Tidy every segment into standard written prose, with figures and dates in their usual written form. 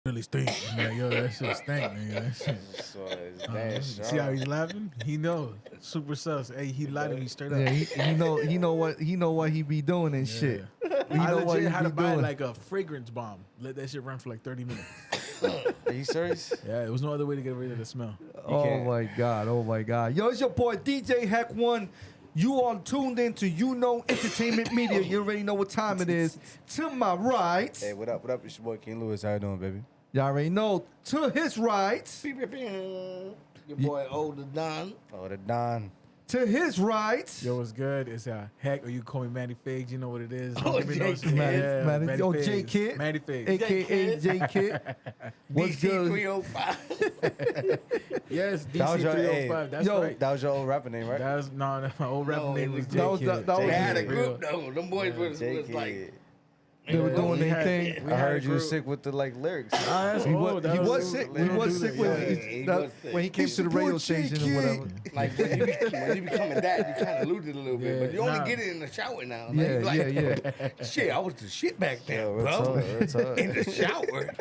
really stink. I'm like, yo, that shit stink, man. That shit. So it's that See how he's laughing? He knows. Super sus. Hey, he lied to me straight up. Yeah, he know what he be doing and shit. He I know what legit he had to be buy doing. like a fragrance bomb. Let that shit run for like 30 minutes. Are you serious? Yeah, it was no other way to get rid of the smell. Oh can't. my god, oh my god. Yo, it's your boy DJ Hack One. You are tuned into Entertainment Media. You already know what time it is. To my right, Hey, what up? What up? It's your boy King Lewis. How you doing, baby? y'all already know. To his right, Your boy Older Don. Oh, the Don. to his right. Yo, what's good? It's Heck, or you call me Manny Figs. You know what it is. Oh, Don't give me no J shit. Manny- Yeah, Manny- Manny oh, Figs. J Kid. Manny Figs. AKA J Kid. What's DC good? 305. Yes, That was DC your 305. That's Yo, right. That was your old rapper name, right? That was, no, my old rapper No, name it was was- J that was- Kid. that was- They had a Yeah. group though. Them boys was J-Kid. like. They were doing We their had- thing. we I had heard a you were group. sick with the like lyrics. That's He old. was, That he was sick. He don't was do sick that. with Yeah, he that- was sick. when he came to the radio station or whatever. Like when you becoming that, you kind of lose it a little bit. Yeah, But you only nah. get it in the shower now. Like, Yeah, you like, yeah. Shit, I was the shit back then, Yo, bro. what's up? In the shower.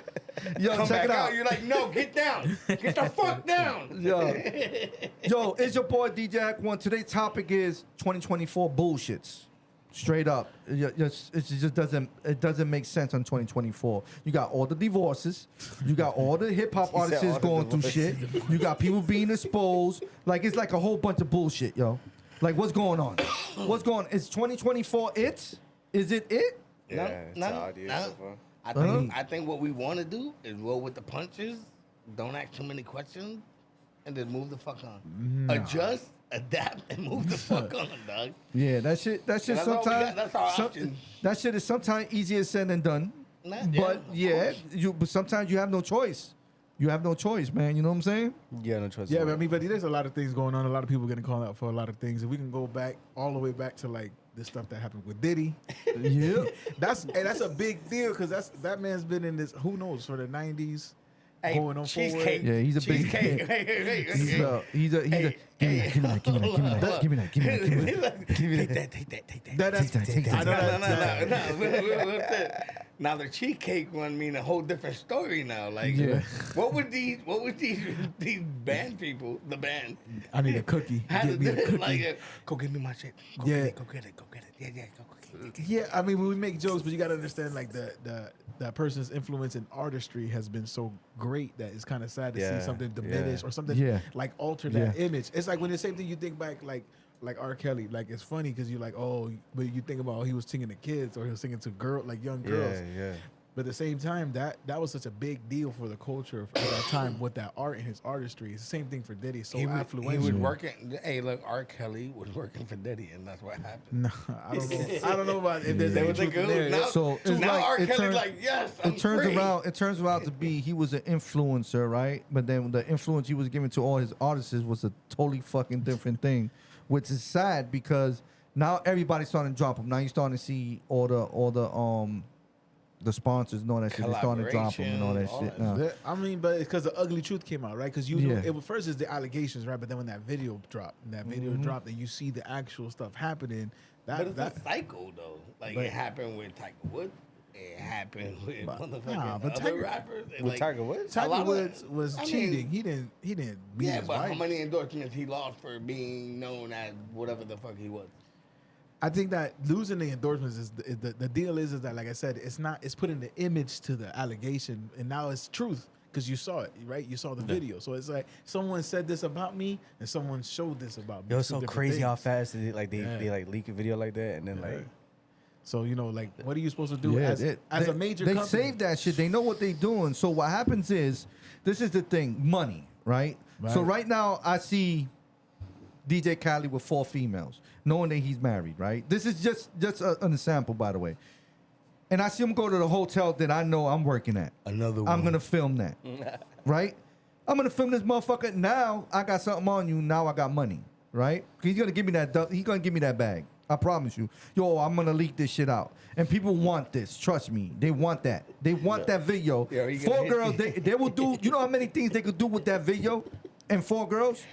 Yo, Come check back it out. out. You're like, no, get down. Get the fuck down. Yo, it's your boy DJ Hack One. Today's topic is 2024 bullshits. Straight up, it just doesn't make sense on 2024. You got all the divorces, you got all the hip hop He said artists all the going through shit. divorces. You got people being exposed. Like it's like a whole bunch of bullshit, yo. Like what's going on? What's going? Is 2024 it? Is it it? Yeah, it's an idea so far. I think what we want to do is roll with the punches. Don't ask too many questions, and then move the fuck on. Adjust, adapt, and move the fuck on, dog. Yeah, that shit. That shit That's all we sometimes. got. That's our option. That shit is sometimes easier said than done. Nah, But of yeah, course. but sometimes you have no choice. You have no choice, man. You know what I'm saying? Yeah, no choice. Yeah, but I mean, but there's a lot of things going on. A lot of people getting called out for a lot of things. If we can go back all the way back to like the stuff that happened with Diddy, Yeah. that's a big deal because that man's been in this. Who knows for the '90s, Hey, going on cheesecake. forward. Yeah, he's a big. Cheesecake. Hey, He's a. Give me that. Give me that. Give me that. Give me that. Give me that. Give me that. Take that, take that, take that. That's Take that. I know No. that. Now the cheesecake one mean a whole different story now. Like, Yeah. what would these band people, the band, I need a cookie. had to Get me a do? cookie. Like, go get me my shit. Go Yeah. get it. Go get it. Go get it. Yeah, go get it. Yeah, I mean, when we make jokes, but you gotta understand, like that person's influence in artistry has been so great that it's kind of sad to Yeah, see something yeah. diminish or something Yeah. like alter Yeah. that image. It's like when the same thing you think back, like R. Kelly. Like it's funny because you're like, oh, but you think about he was singing to kids or he was singing to young girls. Yeah. But at the same time, that was such a big deal for the culture at that time with that art and his artistry. It's the same thing for Diddy. So He affluential. was working. Hey, look, R. Kelly was working for Diddy, and that's what happened. No, I don't know. I don't know about if there's They any was like, truth in there. now, So it's now like- R. it Kelly's turns- like, yes, I'm It turns free. around. It turns out to be he was an influencer, right? But then the influence he was giving to all his artists was a totally fucking different thing, which is sad because now everybody's starting to drop him. Now you're starting to see all the sponsors and all that shit. They're starting to drop him and all that Collaboration, shit. all Now. I mean, but it's because the ugly truth came out, right? Because you know, Yeah. it was first is the allegations, right? But then when that video dropped, and you see the actual stuff happening. But That it's a cycle, though. Like, But- it happened with Tiger Woods. It happened with motherfucking nah, but other Tiger- rappers. And, With like, Tiger Woods? a lot Tiger of- Woods was I mean, cheating. He didn't beat Yeah, his but how wife. many endorsements he lost for being known as whatever the fuck he was? I think that losing the endorsements is the deal is that, like I said, it's putting the image to the allegation, and now it's truth because you saw it, right? You saw the video, so it's like someone said this about me and someone showed this about me. Yo, it's Two so different crazy how things. fast they Yeah. like leak a video like that and then like So you know, like, what are you supposed to do Yeah, as a major they company? save that shit. They know what they're doing. So what happens is, this is the thing: money, right? So Right. right now, I see DJ Khaled with 4 females, knowing that he's married, right? This is just an example, by the way. And I see him go to the hotel that I know I'm working at. Another I'm gonna film that, right? I'm gonna film this motherfucker. Now I got something on you. Now I got money, right? He's gonna give me that. He's gonna give me that bag. I promise you. Yo, I'm gonna leak this shit out, and people want this. Trust me, they want that. They want that video. Yeah, you 4 gonna- girls. They will do. You know how many things they could do with that video, and 4 girls.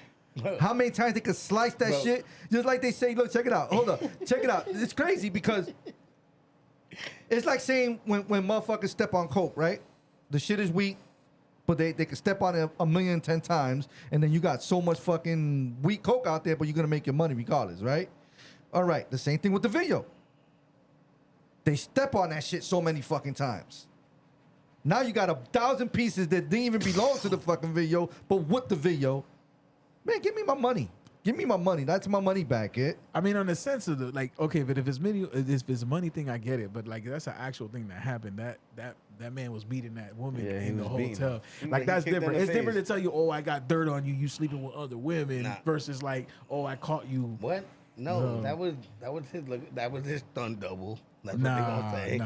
How many times they could slice that Bro. shit? Just like they say, look, check it out. Hold up, check it out. It's crazy because it's like saying when motherfuckers step on coke, right? The shit is weak, but they can step on it 1,000,010 times, and then you got so much fucking weak coke out there, but you're gonna make your money regardless, right? All right, the same thing with the video. They step on that shit so many fucking times. Now you got 1,000 pieces that didn't even belong to the fucking video, but with the video. Man, give me my money. Give me my money. That's my money back, kid. I mean, on the sense of the like, okay, but if it's video, if it's a money thing, I get it. But like, that's an actual thing that happened. That man was beating that woman in the hotel. Like, that's different. It's different to tell you, oh, I got dirt on you, you sleeping with other women, versus like, oh, I caught you. What? No, that was his stunt double. That's what they gonna say.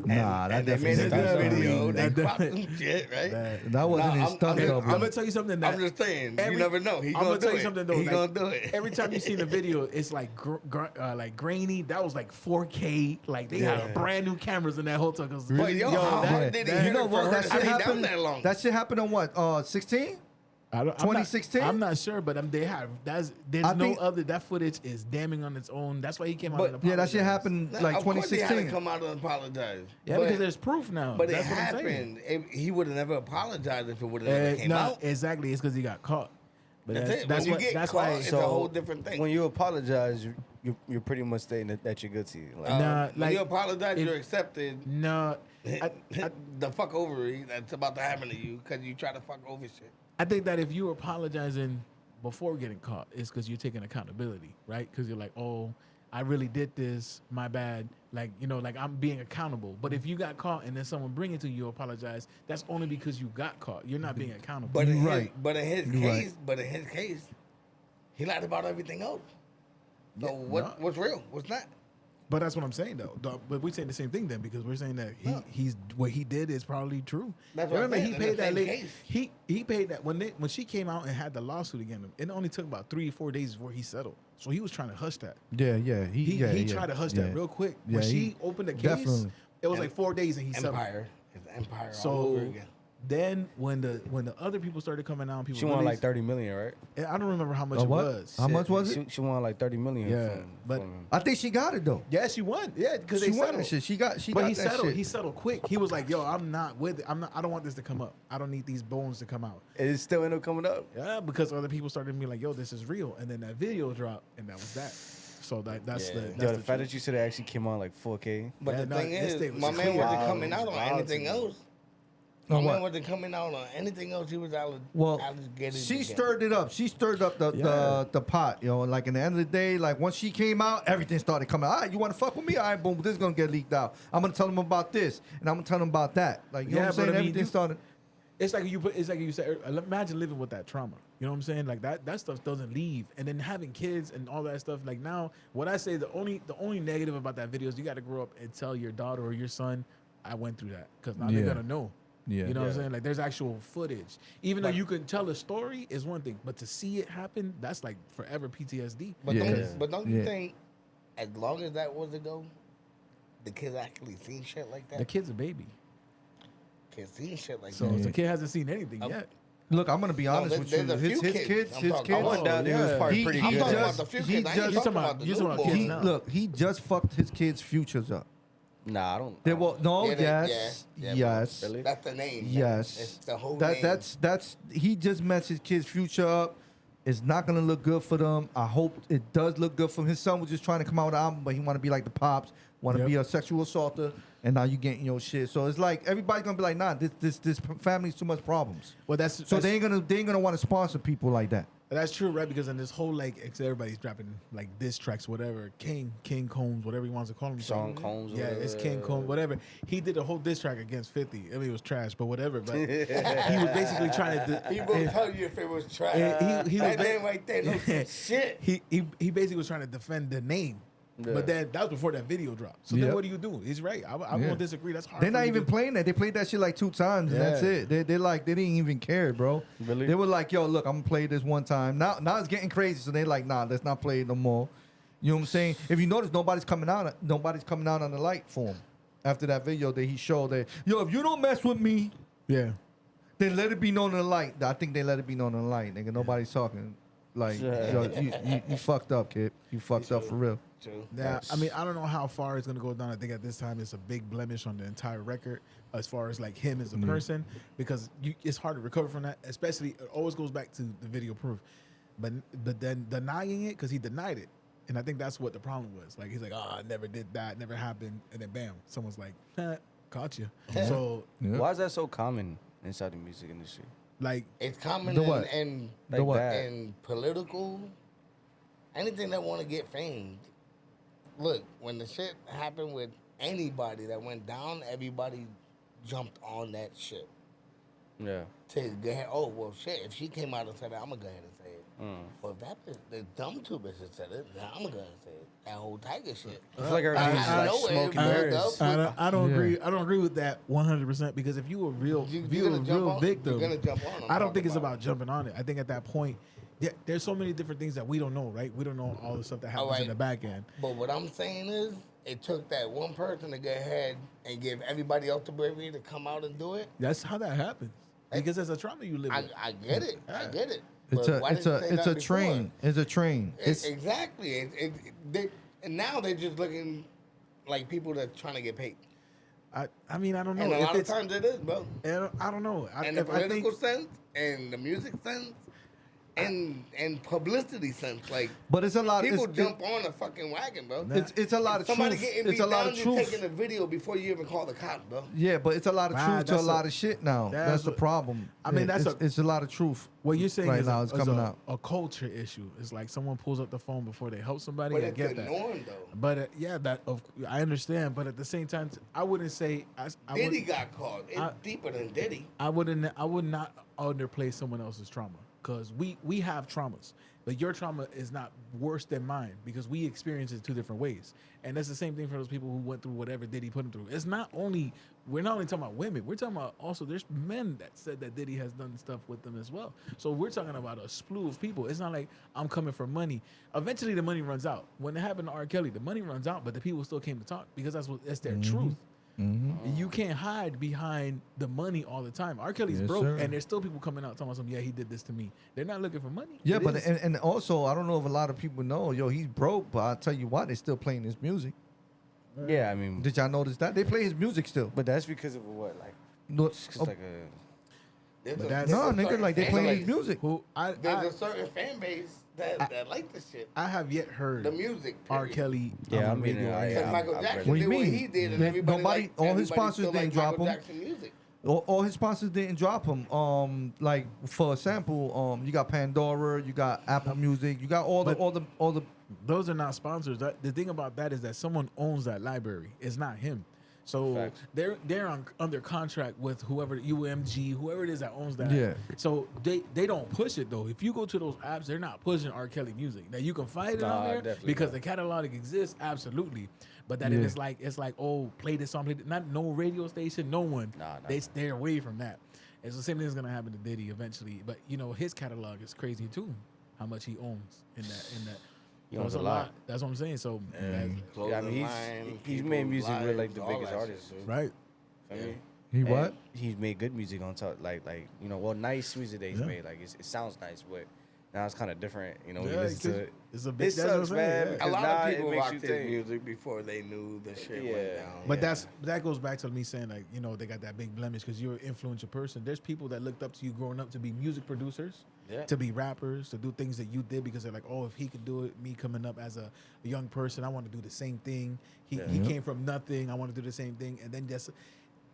That definitely that is video. They cropped some shit, right? That wasn't his stunt double. I'm gonna tell you something. That I'm just saying. You never know. I'm gonna tell you something though. He gonna do it. Every time you see the video, it's like like grainy. That was like 4K. Like they had brand new cameras in that hotel. But how did he hear it for her that to shit stay down happened. that long? That shit happened on what? 16? 2016? I'm not sure, but they have. There's no other. That footage is damning on its own. That's why he came out and apologized. Yeah, that shit happened like Of course 2016. he had to come out and apologize. Yeah, because there's proof now. But that's it what I'm saying. happened. He would have never apologized if it would have never came out. Exactly. It's because he got caught. But That's it. That's When what. you get That's caught, why. it's a whole different thing. When you apologize, you're pretty much stating that you're good to you. Like, when you apologize, you're accepted. No, The fuck over that's about to happen to you because you try to fuck over shit. I think that if you're apologizing before getting caught, it's because you're taking accountability, right? Because you're like, oh, I really did this, my bad. Like, like I'm being accountable. But if you got caught and then someone bring it to you, apologize, that's only because you got caught. You're not being accountable. But in his case, he lied about everything else. So what's real? What's not? But that's what I'm saying, though. But we're saying the same thing then, because we're saying that he's what he did is probably true. That's what Remember, I'm he saying. paid that lady. Case. He paid that when she came out and had the lawsuit against him. It only took about 3 or 4 days before he settled. So he was trying to hush that. Yeah. He tried to hush that real quick. When she opened the case, it was like 4 days and he settled. It's empire So all over again. then when the other people started coming out, people she won like 30 million, right? I don't remember how much it was. How much was it? She won like 30 million. Yeah, but I think she got it though. yeah, she won. Yeah, because She they won settled. that shit. She got But he that settled. shit. He settled quick. He was like, "Yo, I'm not with it. I don't want this to come up. I don't need these bones to come out." It still ended up coming up. Yeah, because other people started to be like, "Yo, this is real," and then that video dropped, and that was that. So that's the The fact that you said it actually came on like 4K. But Yeah, the no, thing this is, thing was my man clear. wasn't coming out on Wild anything to me. else. On My what? man wasn't coming out on anything else. He was out. Well, getting she stirred it up. She stirred up the pot, Like in the end of the day, like once she came out, everything started coming out. All right, you want to fuck with me? All right, boom, this is gonna get leaked out. I'm gonna tell them about this, and I'm gonna tell them about that. Like you know what I'm saying? Everything started. It's like you said. Imagine living with that trauma. You know what I'm saying? Like that stuff doesn't leave, and then having kids and all that stuff. Like now, what I say, the only negative about that video is you got to grow up and tell your daughter or your son, I went through that, because now they're gonna know. Yeah. You know what I'm saying? Like there's actual footage. Even though you can tell a story is one thing, but to see it happen, that's like forever PTSD. But don't you think, as long as that was ago, the kids actually seen shit like that? The kid's a baby, Kids seen shit like so that. the kid hasn't seen anything yet. Look, I'm gonna be honest with you. there's a few His kids. kids, I'm his talking- I kids. went down there. It was probably pretty I'm good. talking about just- the few he kids. I ain't just- talking about the you're talking about newborn. kids now. Look, he just fucked his kids' futures up. Nah, I don't. They will no, Yeah, yes. Really? That's the name. Yes. It's the whole That name. that's he just messed his kid's future up. It's not gonna look good for them. I hope it does look good for him. His son was just trying to come out with an album, but he want to be like the pops, want to be a sexual assaulter, and now you getting your shit. So it's like everybody's gonna be like, nah, this family's too much problems. Well, that's So they ain't gonna want to sponsor people like that. That's true, right? Because in this whole everybody's dropping like diss tracks, whatever. King Combs, whatever he wants to call him. Sean Combs. Yeah, it's King Combs, whatever. He did a whole diss track against 50. I mean, it was trash, but whatever. But he was basically trying to. He will tell you if it was trash. He was that name right there, no shit. He basically was trying to defend the name. Yeah. But then that was before that video dropped. So then what do you do? He's right. I won't disagree. That's hard. They're not for you even to- playing that. They played that shit like 2 times, and that's it. They didn't even care, bro. Really? They were like, yo, look, I'm gonna play this one time. Now it's getting crazy, so they're like, nah, let's not play it no more. You know what I'm saying? If you notice, nobody's coming out on the light for him after that video that he showed. That yo, if you don't mess with me, Yeah. then let it be known in the light. I think they let it be known in the light, nigga. Nobody's talking. Like, yo, you fucked up, kid. You fucked up for real. True. Yeah, I mean, I don't know how far it's gonna go down. I think at this time it's a big blemish on the entire record as far as like him as a person, because it's hard to recover from that. Especially, it always goes back to the video proof, but then denying it, because he denied it, and I think that's what the problem was. Like he's like, oh, I never did that, never happened, and then bam, someone's like, caught you. So Yeah. Why is that so common inside the music industry? like, It's common The what? and The what? and political. Anything that want to get famed. Look, when the shit happened with anybody that went down, everybody jumped on that shit. Yeah. To go ahead, oh, well, shit, if she came out and said it, I'm going to go ahead and say it. Well, if that bitch, the dumb two bitches said it, then I'm going to go ahead and say it. That whole Tiger shit. I feel like everybody's I like know it smoking built mirrors. up. I don't Yeah. agree. I don't agree with that 100%, because if you a real, You're if you're a gonna jump real on- victim, you're gonna jump on them, I don't talk think it's about about jumping on it. I think at that point, there's so many different things that we don't know, right? We don't know all the stuff that happens in Alright. the back end. But what I'm saying is, it took that one person to go ahead and give everybody else the bravery to come out and do it. That's how that happens, because there's a trauma you live with. I get it. I get it. It's But why a didn't you say that before? train. It's a train. Exactly. And now they're just looking like people that trying to get paid. I mean, I don't know. And a If lot of it's- times it is, bro. I don't know. In the if I political think, sense, and the music sense, and publicity sense. Like, But it's a lot. people jump on a fucking wagon, bro. It's a lot of Somebody truth. getting It's beat a lot down, of you're truth. taking a video before you even call the cops, bro. Yeah, but it's a lot of Wow, truth to a that's lot a- of shit now. that's That's the a- problem. I mean, Yeah, that's it's a lot of truth. what you're saying right is, now. It's coming out. a culture issue. It's like someone pulls up the phone before they help somebody. But I it's get the that. norm, though. But yeah, I understand. But at the same time, I wouldn't say Diddy got caught. It's I- deeper than Diddy. I would not underplay someone else's trauma, because we have traumas, but your trauma is not worse than mine, because we experience it two different ways. And that's the same thing for those people who went through whatever Diddy put them through. We're not only talking about women, we're talking about also there's men that said that Diddy has done stuff with them as well. So we're talking about a slew of people. It's not like I'm coming for money. Eventually the money runs out. When it happened to R. Kelly, the money runs out, but the people still came to talk, because that's their truth. You can't hide behind the money all the time. R. Kelly's Yes, broke, sir. and there's still people coming out telling us, yeah, he did this to me. They're not looking for money. Yeah, It but is. and also I don't know if a lot of people know. Yo, he's broke, but I'll tell you what, they're still playing his music. Yeah, I mean, Did y'all notice that? They play his music still. but that's because of what, like, No, it's just like a. There's But a- that's- no, there's a nigga, certain like they fan playing base- his music. Who There's a certain fan base that like the shit. I have yet heard The music. R. period. Kelly Yeah, on I the mean, radio. I- Because I'm- Michael I'm Jackson ready. What do did you what mean? he did, and Yeah, everybody nobody- liked- all his everybody sponsors still didn't liked drop Michael him. Jackson music. All his sponsors didn't drop him. Like for example, you got Pandora, you got Apple Music, you got all the. Those are not sponsors. The thing about that is that someone owns that library. It's not him. So Facts. they're under contract with whoever, UMG, whoever it is that owns that. Yeah. So they don't push it though. If you go to those apps, they're not pushing R. Kelly music. Now you can find it Nah, on there definitely because not. the catalog exists, absolutely. But that Yeah. it's like oh, play this song, not no radio station, no one. Nah, They stay away from that. It's the same thing that's gonna happen to Diddy eventually. But his catalog is crazy too. How much he owns in that. He owns It's a lot. That's what I'm saying. So that's- Yeah, I mean, he's made music with like the biggest artists. right. I mean, He and what? He's made good music on top, like nice music that he's Yeah. made. Like it sounds nice, but now it's kind of different. When you Yeah, listen to it. it's a big. It That's what I'm sucks, saying, man, yeah. A because lot now of it people makes rocked you his think. music before they knew the shit Yeah. went down. But that goes back to me saying like they got that big blemish because you're an influential person. There's people that looked up to you growing up to be music producers, Yeah. to be rappers, to do things that you did because they're like, oh, if he could do it, me coming up as a young person, I want to do the same thing. He came from nothing. I want to do the same thing, and then just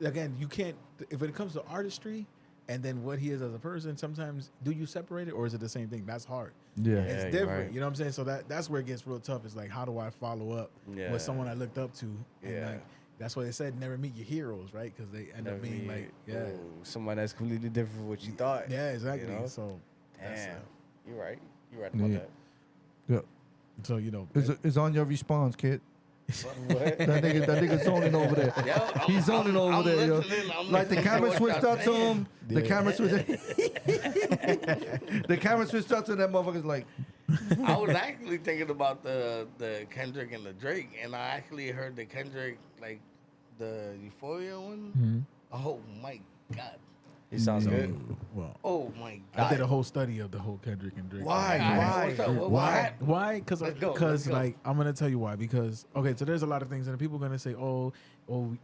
again, you can't. If it comes to artistry and then what he is as a person, sometimes do you separate it or is it the same thing? That's hard. Yeah. It's you're different. right. You know what I'm saying? So that's where it gets real tough. It's like, how do I follow up Yeah. with someone I looked up to? And Yeah. like, that's why they said never meet your heroes, right? Because they end up being like, yeah, someone that's completely different from what you thought. yeah, exactly. You know? So, that's, Damn, you're right. You're right about Yeah. that. Yeah. so It's on your response, kid. What? That nigga zoning over there. He's zoning over there, yo. Like the camera switched up to him. The Yeah. camera switched. The camera switched up to that motherfucker's like. I was actually thinking about the Kendrick and the Drake, and I actually heard the Kendrick, like the Euphoria one. Mm-hmm. Oh my god! It sounds good. Well, Oh my I god. did a whole study of the whole Kendrick and Drake. Why? What's up? What? Why? Because Let's go, let's go. like I'm gonna tell you why. Because okay, so there's a lot of things, and people are gonna say,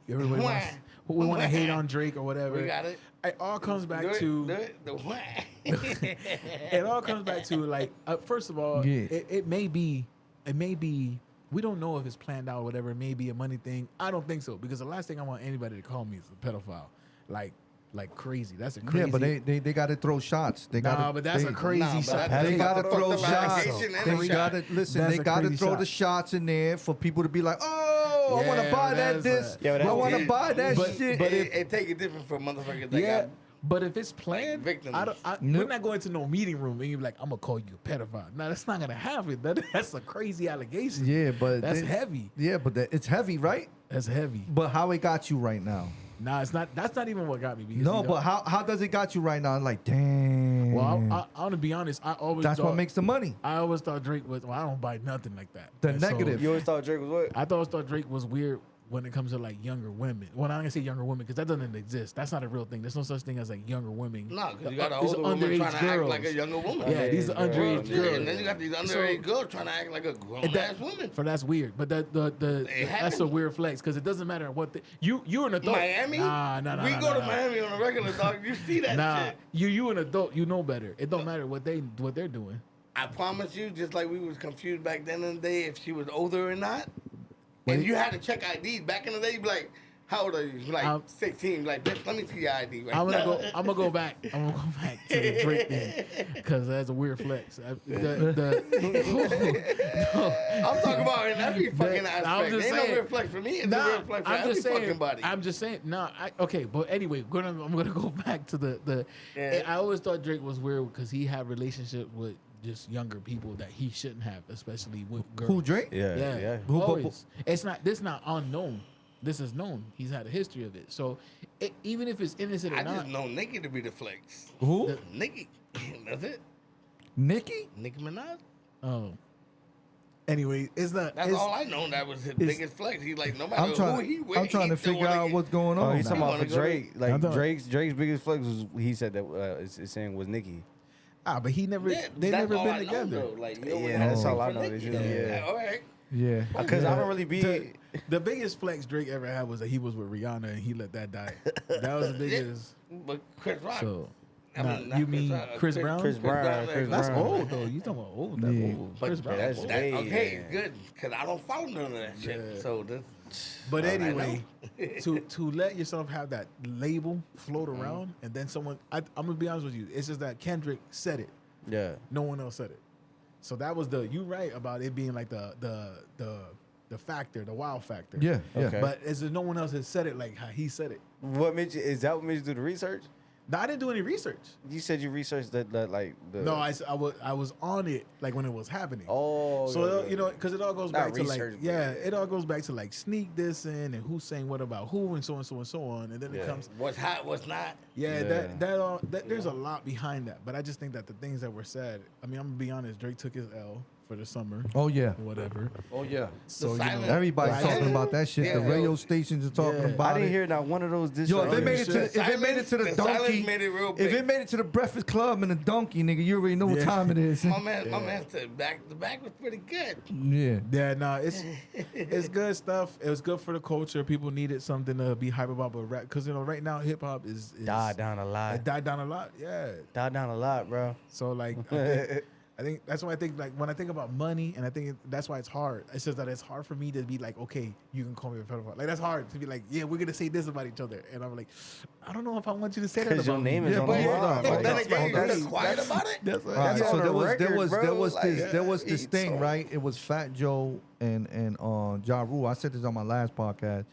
everybody wants, we want to hate on Drake or whatever. We got it. It all comes back Do it, to do it, the what? it all comes back to like first of all, Yeah. it may be we don't know if it's planned out or whatever. It may be a money thing. I don't think so because the last thing I want anybody to call me is a pedophile, like crazy. That's a crazy. Yeah, but they got to throw shots. They got Nah, but that's a crazy Nah, but shot. that's They a gotta fucked throw up shots. allegation and They a shot. gotta listen. That's They a gotta crazy throw shot. the shots in there for people to be like, oh, I want to Yeah, buy but that. that's This, Yeah, but I want to that's- buy that but- shit. but it take it different for motherfuckers that Yeah, got but if it's planned, victims. we're Nope. not going to no meeting room and you're like, I'm gonna call you a pedophile. No, that's not gonna happen. That's a crazy allegation. Yeah, but that's heavy. Yeah, but it's heavy, right? That's heavy. But how it got you right now? Nah, it's not. That's not even what got me. Because, No, you know, but how does it got you right now? Like, damn. well, I want to be honest. I always that's thought, what makes the money. I always thought Drake was. Well, I don't buy nothing like that. The And so, negative. You always thought Drake was what? I always thought Drake was weird when it comes to like younger women. Well, I'm not gonna say younger women because that doesn't exist. That's not a real thing. There's no such thing as like younger women. No, because you got an These older woman underage trying to act girls. like a younger woman. Yeah, these are Underage underage girls. girls. And then you got these underage girls trying to act like a grown ass woman. For that's weird, but that's a happens. weird flex because it doesn't matter what you're an adult. Miami? Nah. We go to Miami on a regular dog. You see that Nah, shit. you an adult. You know better. It don't matter what they're doing. I promise you, just like we was confused back then in the day if she was older or not. And you had to check IDs. Back in the day, you'd be like, how old are you? Like 16. Like, bitch, let me see your ID right I'm now. gonna go back. I'm gonna go back to the Drake thing because that's a weird flex. I'm talking about in every fucking I'm aspect. just Ain't no saying. weird flex for me. It's a Nah, weird flex for I'm every just saying. fucking body. I'm just saying. Nah, okay, but anyway, I'm gonna go back to the. Yeah. I always thought Drake was weird because he had relationships with just younger people that he shouldn't have, especially with girls. Who, Drake? Yeah. Who- Always. It's not. This not unknown. This is known. He's had a history of it. So even if it's innocent or I not, just know Nicki to be the flex. Who? Nicki. That's it. Nicki? Nicki Minaj. oh. Anyway, it's not. That's it's, all I know. That was his biggest flex. He's like, no matter I'm trying. who he with, I'm trying to he still figure wanna out get- what's going on. Oh, he's talking now. about for wanna go to- Drake. I'm Like talking- Drake's biggest flex was he said that it's saying was Nicki. but he never. Yeah, they that's never all been I know, together. though. Like, you know, Yeah, when that's I all I for know. Nicki, It's just- yeah. All right. Yeah. Because I don't really be. The biggest flex Drake ever had was that he was with Rihanna and he let that die. That was the biggest. But Chris Rock. So, I mean, nah, not you mean Rock, Chris Brown? Chris Brown. That's Brown. old though. You talking about old? That's Yeah. old. But Chris Brown. that's old. way- okay, good. Because I don't follow none of that shit. Yeah. So this. But all I anyway, know. to let yourself have that label float around, and then someone, I'm gonna be honest with you, it's just that Kendrick said it. Yeah. No one else said it. So that was you right about it being like the factor, the wow factor. Yeah. Yeah. Okay. But as if no one else has said it like how he said it. What made you? Is that what made you do the research? No, I didn't do any research. You said you researched that like the. No, I was on it like when it was happening. Oh. So yeah. you know, because it all goes Not back to like, research, but yeah, yeah. it all goes back to like sneak this in and who's saying what about who and so and so and so on, and then Yeah. it comes, What's hot, what's not. yeah, Yeah. that there's a lot behind that, but I just think that the things that were said, I mean, I'm gonna be honest, Drake took his L for the summer, Oh yeah. whatever. Oh yeah. So you silence- know, Everybody's Right. talking about that shit. Yeah, The radio yo. stations are talking Yeah. about I didn't it. hear not one of those dishes. Yo, if it you made it to should. if it made it to the The silence donkey, made it real if big. it made it to the Breakfast Club and the donkey, nigga, you already know what Yeah. time it is. My man said the back was pretty good. Yeah. Yeah, no, it's good stuff. It was good for the culture. People needed something to be hype about, but rap, because you know, right now hip hop is died down a lot. It died down a lot. Yeah. Died down a lot, bro. So like, I think that's why I think like when I think about money, and I think that's why it's hard. It's just that it's hard for me to be like, okay, you can call me a pedophile. Like that's hard to be like, yeah, we're gonna say this about each other, and I'm like, I don't know if I want you to say that Because about your name me. is Yeah, on but the hold line. on, Like, But then that's- again, you're that's- just quiet about it. That's All right, That's so on there the was record, bro. Like, there was yeah, this thing, so- right? It was Fat Joe and Ja Rule. I said this on my last podcast.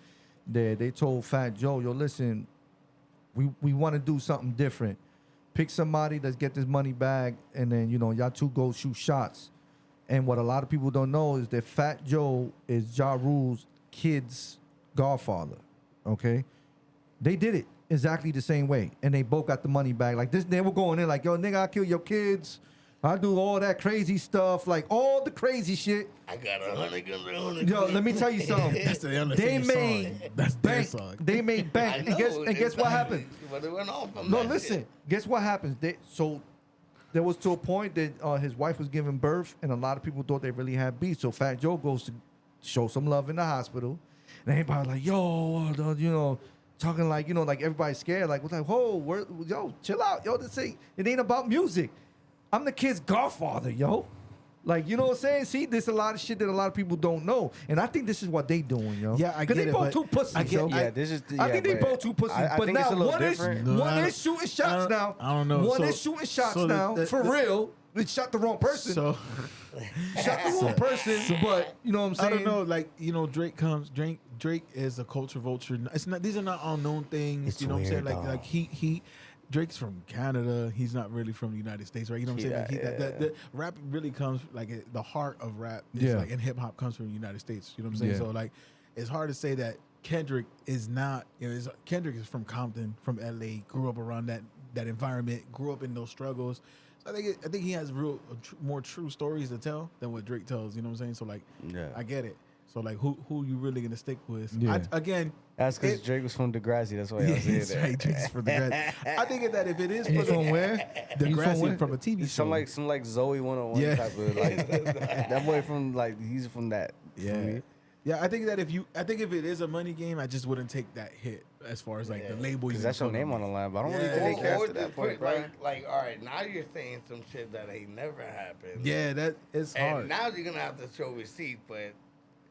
They told Fat Joe, yo, listen, we want to do something different. Pick somebody, let's get this money back, and then you know y'all two go shoot shots. And what a lot of people don't know is that Fat Joe is Ja Rule's kid's godfather. Okay, they did it exactly the same way, and they both got the money back. Like this, they were going in like, yo, nigga, I kill your kids. I do all that crazy stuff, like all the crazy shit. I got 100 guns, 100 Yo, let me tell you something. That's the They Undertaker made song. That's their bank. song. They made I bank. know, And guess what happened? But it went off from No, that listen. shit. Guess what happens? So there was to a point that his wife was giving birth, and a lot of people thought they really had beef. So Fat Joe goes to show some love in the hospital, and everybody like, yo, talking like, like everybody's scared. Like, whoa, yo, chill out, yo. It ain't about music. I'm the kid's godfather, yo. Like, you know what I'm saying? See, there's a lot of shit that a lot of people don't know. And I think this is what they doing, yo. Yeah, I get Because they it, both but two pussies, yo. Yeah, this is. I think they both two pussies. I But think it's now a little one is different. No, one I is shooting shots don't- now. I don't know. One So- is shooting shots so now. For the- real. They shot the wrong person. So Shot the wrong person. But you know what I'm saying? I don't know. Like, Drake is a culture vulture. It's not. These are not unknown things. It's you know what I'm saying? weird, Like dog. he. Drake's from Canada. He's not really from the United States, right? You know what I'm saying? Like the rap really comes the heart of rap is Yeah. like, and hip hop comes from the United States. You know what I'm saying? Yeah. So like, it's hard to say that Kendrick is not. Kendrick is from Compton, from LA, grew up around that environment, grew up in those struggles. So I think he has more true stories to tell than what Drake tells. You know what I'm saying? So like, Yeah. I get it. So like, who you really gonna stick with? Yeah. Again. That's because Drake was from Degrassi. That's why I was Yeah, saying right. that. Drake's from the I think that if it is He's for from where? the He's from Degrassi where? from a TV show, Some like Zoe 101 Yeah. type of like that boy from like he's from that. yeah, yeah. I think that if it is a money game, I just wouldn't take that hit as far as like the label. Because that's your name on the line. But I don't really Yeah. think they care Or after that just point, put, bro. like, all right, now you're saying some shit that ain't never happened. Yeah, that is And hard. now you're gonna have to show receipts, but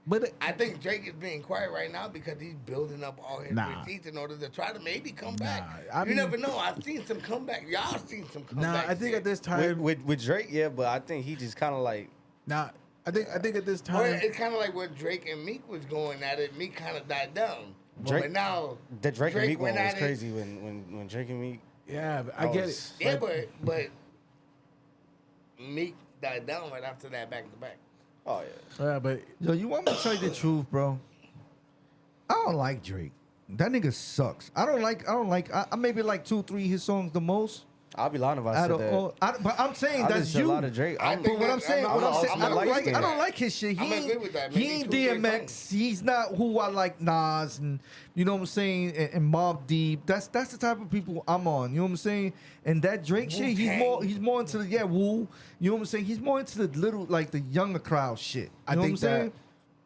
But I think Drake is being quiet right now because he's building up all his Nah. receipts in order to try to maybe come back. I You mean- never know. I've seen some comeback. Y'all seen some comeback. I think shit. at this time, With Drake, yeah, but I think he just kind of like I think at this Or time, it's kind of like when Drake and Meek was going at it. Meek kind of died down. Drake- But now the Drake and Meek one went was at it. crazy when Drake and Meek. yeah, but I get it. Yeah, Like, but Meek died down right after that back to back. Oh yeah. yeah, but Yo, you want me to tell you the truth, bro? I don't like Drake. That nigga sucks. I maybe like 2-3 his songs the most. I'll be lying if I Out said of that. all, but I'm saying I that's listen to you. a lot of Drake. I I'm, think But what I'm that- saying, I'm not- I I'm don't not like skin. I don't like his shit. I'm agree with that. He Maybe ain't 2-3 DMX. songs. He's not who I like, Nas, and you know what I'm saying, and Mobb Deep. That's the type of people I'm on. You know what I'm saying? And that Drake shit, Wu-Tang. he's more into the Wu. You know what I'm saying? He's more into the little like the younger crowd shit. You I know think what I'm saying?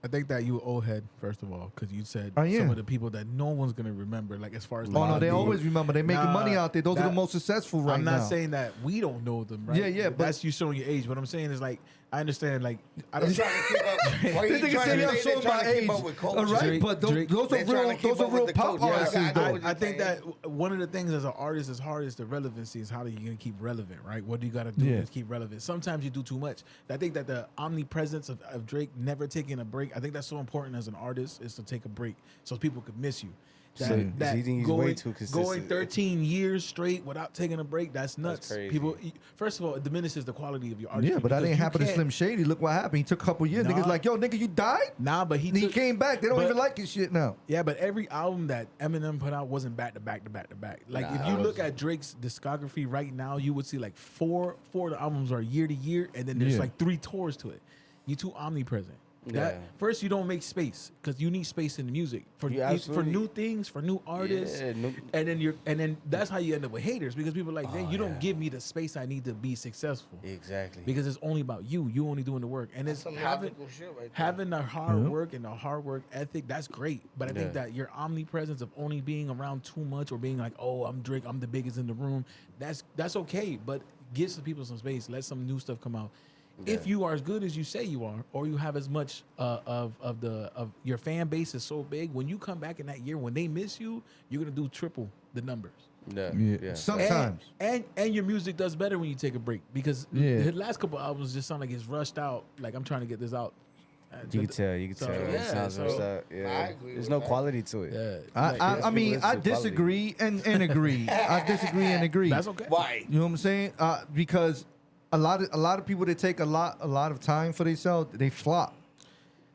I think that you old head first of all because you said Oh, yeah. some of the people that no one's gonna remember. Like as far as Oh no, Mobb they Deep. always remember. They making Nah, money out there. Those are the that- most successful right I'm now. not saying that we don't know them, right? Yeah, yeah, but- that's you showing your age. What I'm saying is like I understand. Like I They're don't. trying to keep up. Why This you nigga trying said to I'm say showing they're my trying to age. keep up with All culture? right, but Drake- those They're are trying real. to keep Those are up with real the pop culture. Yeah, artists, I know though. what I think saying. that one of the things as an artist is hard is the relevancy is how are you gonna keep relevant, right? What do you gotta do Yeah. to keep relevant? Sometimes you do too much. I think that the omnipresence of Drake never taking a break, I think that's so important as an artist is to take a break so people could miss you. So you think he's way too consistent? Going 13 years straight without taking a break, that's nuts. crazy. People, first of all, it diminishes the quality of your artistry. Yeah, but that because ain't you happen to can't- Slim Shady. Look what happened. He took a couple years. Nah. Niggas like, yo, nigga, you died? Nah, but And he came back. They don't but- even like his shit now. Yeah, but every album that Eminem put out wasn't back to back to back to back. Like Nah, if it you look wasn't. at Drake's discography right now, you would see like four of the albums are year to year, and then there's Yeah. like 3 tours to it. You too omnipresent. That, Yeah. first, you don't make space because you need space in the music for You for absolutely- new things, for new artists, Yeah, and then that's how you end up with haters because people are like, "Dang, you don't yeah. give me the space I need to be successful." Exactly. Because it's only about you. You only doing the work, and That's it's some having logical shit right there. having the hard work and the hard work ethic. That's great, but I think Yeah. that your omnipresence of only being around too much or being like, "Oh, I'm Drake, I'm the biggest in the room." That's okay, but give some people some space. Let some new stuff come out. If Yeah. you are as good as you say you are, or you have as much of your fan base is so big, when you come back in that year, when they miss you, you're gonna do triple the numbers. Yeah. Yeah. Yeah. Sometimes. And your music does better when you take a break because Yeah. the last couple albums just sound like it's rushed out. Like I'm trying to get this out. You can tell. You can So, tell. yeah, It sounds so- rushed out. I Yeah. agree There's with no that. quality to it. Yeah, I like, I mean, people I listen to quality. disagree and agree. I disagree and agree. that's okay. Why? You know what I'm saying? Because a lot of people that take a lot of time for themselves, they flop.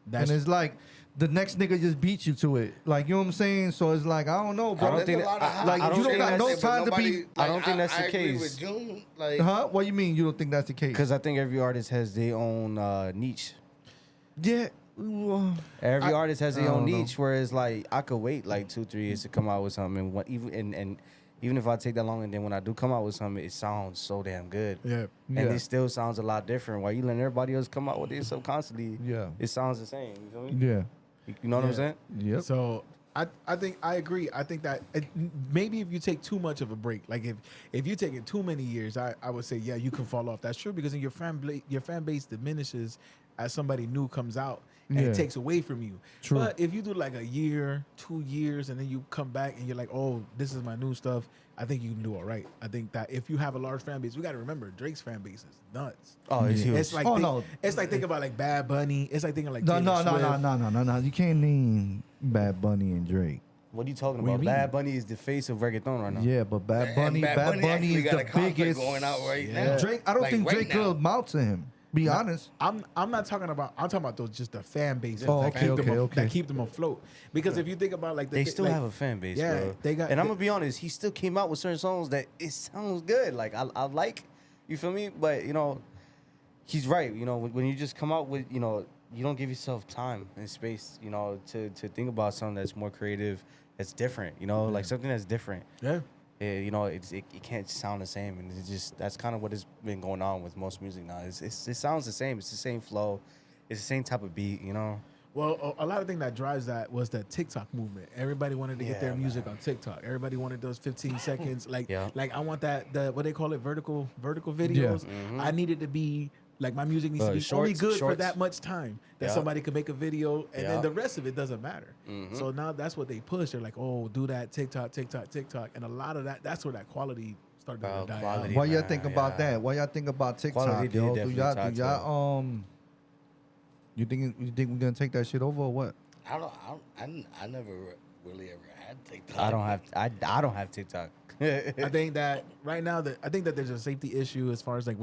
That's And it's like the next nigga just beat you to it. Like, you know what I'm saying? So it's like, I don't know, bro. I don't think like, you don't got no time to be. I don't think that's the agree case. with June, like, Huh? What you mean you don't think that's the case? Because I think every artist has their own niche. Yeah. Every artist has their I own don't know. niche. Whereas like I could wait like 2-3 years to come out with something, and even if I take that long, and then when I do come out with something, it sounds so damn good. Yeah. And it still sounds a lot different. While you letting everybody else come out with their stuff constantly, Yeah. it sounds the same. You feel me? Yeah. You know what I'm Yeah. saying? Yep. So I think I agree. I think that maybe if you take too much of a break, like if you take it too many years, I would say yeah, you can fall off. That's true because then your fan base diminishes as somebody new comes out and Yeah. it takes away from you. True. But if you do like a year, 2 years, and then you come back and you're like, oh, this is my new stuff, I think you can do all right. I think that if you have a large fan base, we got to remember Drake's fan base is nuts. Oh, it's huge. It's like it's like thinking about like Bad Bunny. It's like thinking like No, Taylor no. Swift. You can't name Bad Bunny and Drake. What are you talking What do you about? mean? Bad Bunny is the face of reggaeton right now. Yeah, but Bad and Bunny actually is got a the concert biggest. going out right Yeah. now. Drake, I don't Like, think right Drake now. could mount to him. Be honest. I'm not talking about. I'm talking about those just the fan base Oh, that, okay, keep them, okay. that keep them afloat. Because if you think about like They thi- still like, have a fan base, yeah, bro. they got- and I'm gonna be honest, he still came out with certain songs that it sounds good. Like I like, you feel me? But you know, he's right. You know, when you just come out with, you know, you don't give yourself time and space, you know, to think about something that's more creative, that's different. You know, like something that's different. yeah. You know, it can't sound the same, and it's just that's kind of what has been going on with most music now. It sounds the same. It's the same flow. It's the same type of beat. You know. Well, a lot of things that drives that was the TikTok movement. Everybody wanted to get their Yeah, music on TikTok. Everybody wanted those 15 seconds. Like, Yeah. like I want the what they call it, vertical videos. I needed to be like my music needs to be only Shorts, good for shorts. that much time that Yeah. somebody could make a video, and Yeah. then the rest of it doesn't matter. So now that's what they push. They're like, oh, do that TikTok, and a lot of that. That's where that quality started to die Quality. out. Why y'all man, think about yeah. that? Why y'all think about TikTok? Quality did Yo? Do definitely y'all, tie do to y'all you think we're gonna take that shit over or what? I never really ever had TikTok. I don't have TikTok. I think that right now I think that there's a safety issue as far as like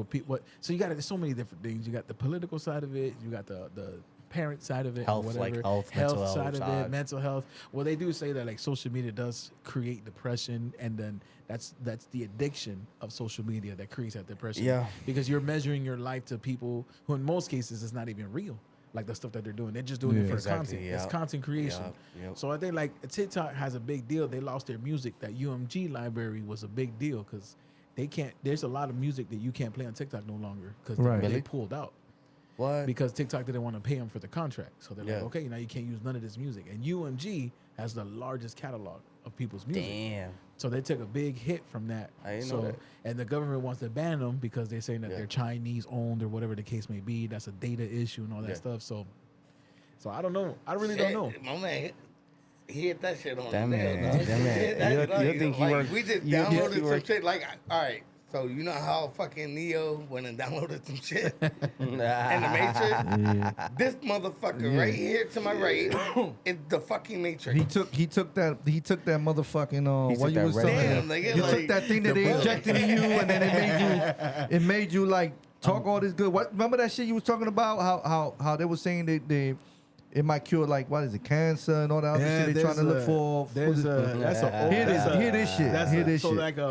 so you got there's so many different things. You got the political side of it, you got the parent side of it, Health, or like whatever. health, mental side health of side. it, mental health. Well, they do say that like social media does create depression, and then that's the addiction of social media that creates that depression. Yeah. Because you're measuring your life to people who in most cases is not even real. Like the stuff that they're doing, they're just doing it for Exactly, content. It's yeah. content creation. Yep. So I think like TikTok has a big deal. They lost their music. That UMG library was a big deal because they can't. There's a lot of music that you can't play on TikTok no longer because Right. they Really? pulled out What? because TikTok didn't want to pay them for the contract. So they're Yeah. like, okay, now you can't use none of this music. And UMG has the largest catalog of people's music. Damn. So they took a big hit from that. I didn't so, know that. And the government wants to ban them because they're saying that Yeah. they're Chinese owned or whatever the case may be. That's a data issue and all that Yeah. stuff. So I don't know. I really don't know. My man, he hit that shit on That the nail, man, dog. that man. He hit that, You like, think he like, worked- we just you think he downloaded some worked- shit. Like, all right, so you know how fucking Neo went and downloaded some shit in the Matrix? This motherfucker right here to my right is the fucking Matrix. He took that motherfucking He what took you that was red saying. Damn, nigga, You like, took that thing that they injected in you, and then it made you like talk all this good. What remember that shit you was talking about? How they were saying that it might cure like what is it, cancer and all that other shit they trying to look for. That's a Hear this shit. Hear this so shit.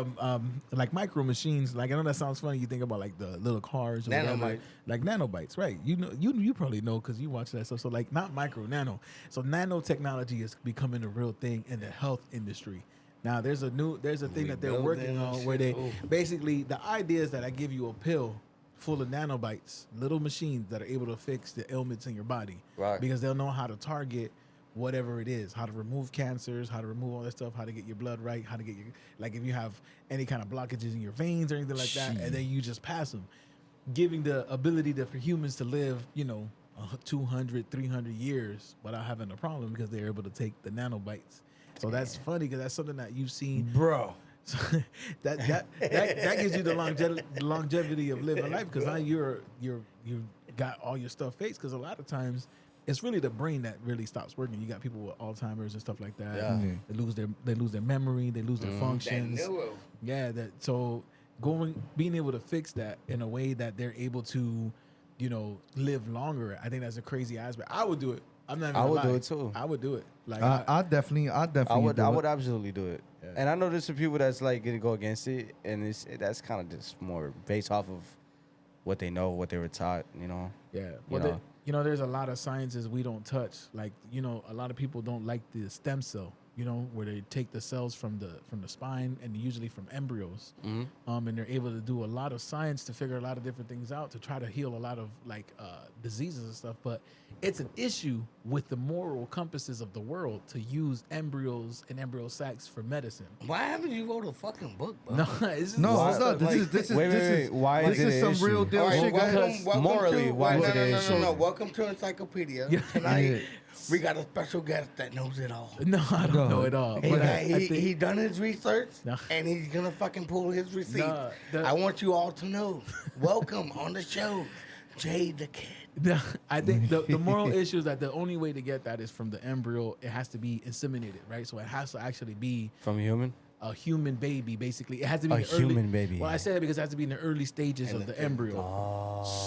like micro machines. Like I know that sounds funny. You think about like the little cars, or whatever, Nanobites. like nanobites, right? You know, you probably know because you watch that stuff. So like not micro, nano. So nanotechnology is becoming a real thing in the health industry. Now there's a thing that they're working on where they basically the idea is that I give you a pill full of nanobites, little machines that are able to fix the ailments in your body. Right. Because they'll know how to target whatever it is, how to remove cancers, how to remove all that stuff, how to get your blood right, how to get your, like if you have any kind of blockages in your veins or anything like that, and then you just pass them, giving the ability for humans to live, 200, 300 years without having a problem because they're able to take the nanobites. So that's funny because that's something that you've seen. Bro. So that gives you the longevity of living life because now you got all your stuff fixed because a lot of times it's really the brain that really stops working. You got people with Alzheimer's and stuff like that. Yeah. They lose their memory, they lose their functions. That neuro. Yeah, being able to fix that in a way that they're able to live longer. I think that's a crazy aspect. I would do it. I'm not. Even I gonna would do lie. it too. I would do it. Like I definitely I would do it. absolutely do it. Yeah. And I know there's some people that's like gonna go against it, and that's kind of just more based off of what they know, what they were taught. Yeah. You Well, know. there's a lot of sciences we don't touch. Like, a lot of people don't like the stem cell, where they take the cells from the spine and usually from embryos. Mm-hmm. And they're able to do a lot of science to figure a lot of different things out to try to heal a lot of diseases and stuff. But it's an issue with the moral compasses of the world to use embryos and embryo sacs for medicine. Why haven't you wrote a fucking book, bro? No, it's just No, it's not. This is Wait. Why is it an some issue? real deal All right, shit, guys. morally, why is it an issue? No. Welcome to Encyclopedia. Tonight, we got a special guest that knows it all. No, I don't know it all. But I think, He done his research, No. and he's gonna fucking pull his receipt. Nah, I want you all to know. Welcome on the show, Jay the Kid. I think the moral issue is that the only way to get that is from the embryo. It has to be inseminated, right? So it has to actually be From a human? a human baby, basically. It has to be A in the early, human baby. Well, I say that because it has to be in the early stages of the embryo.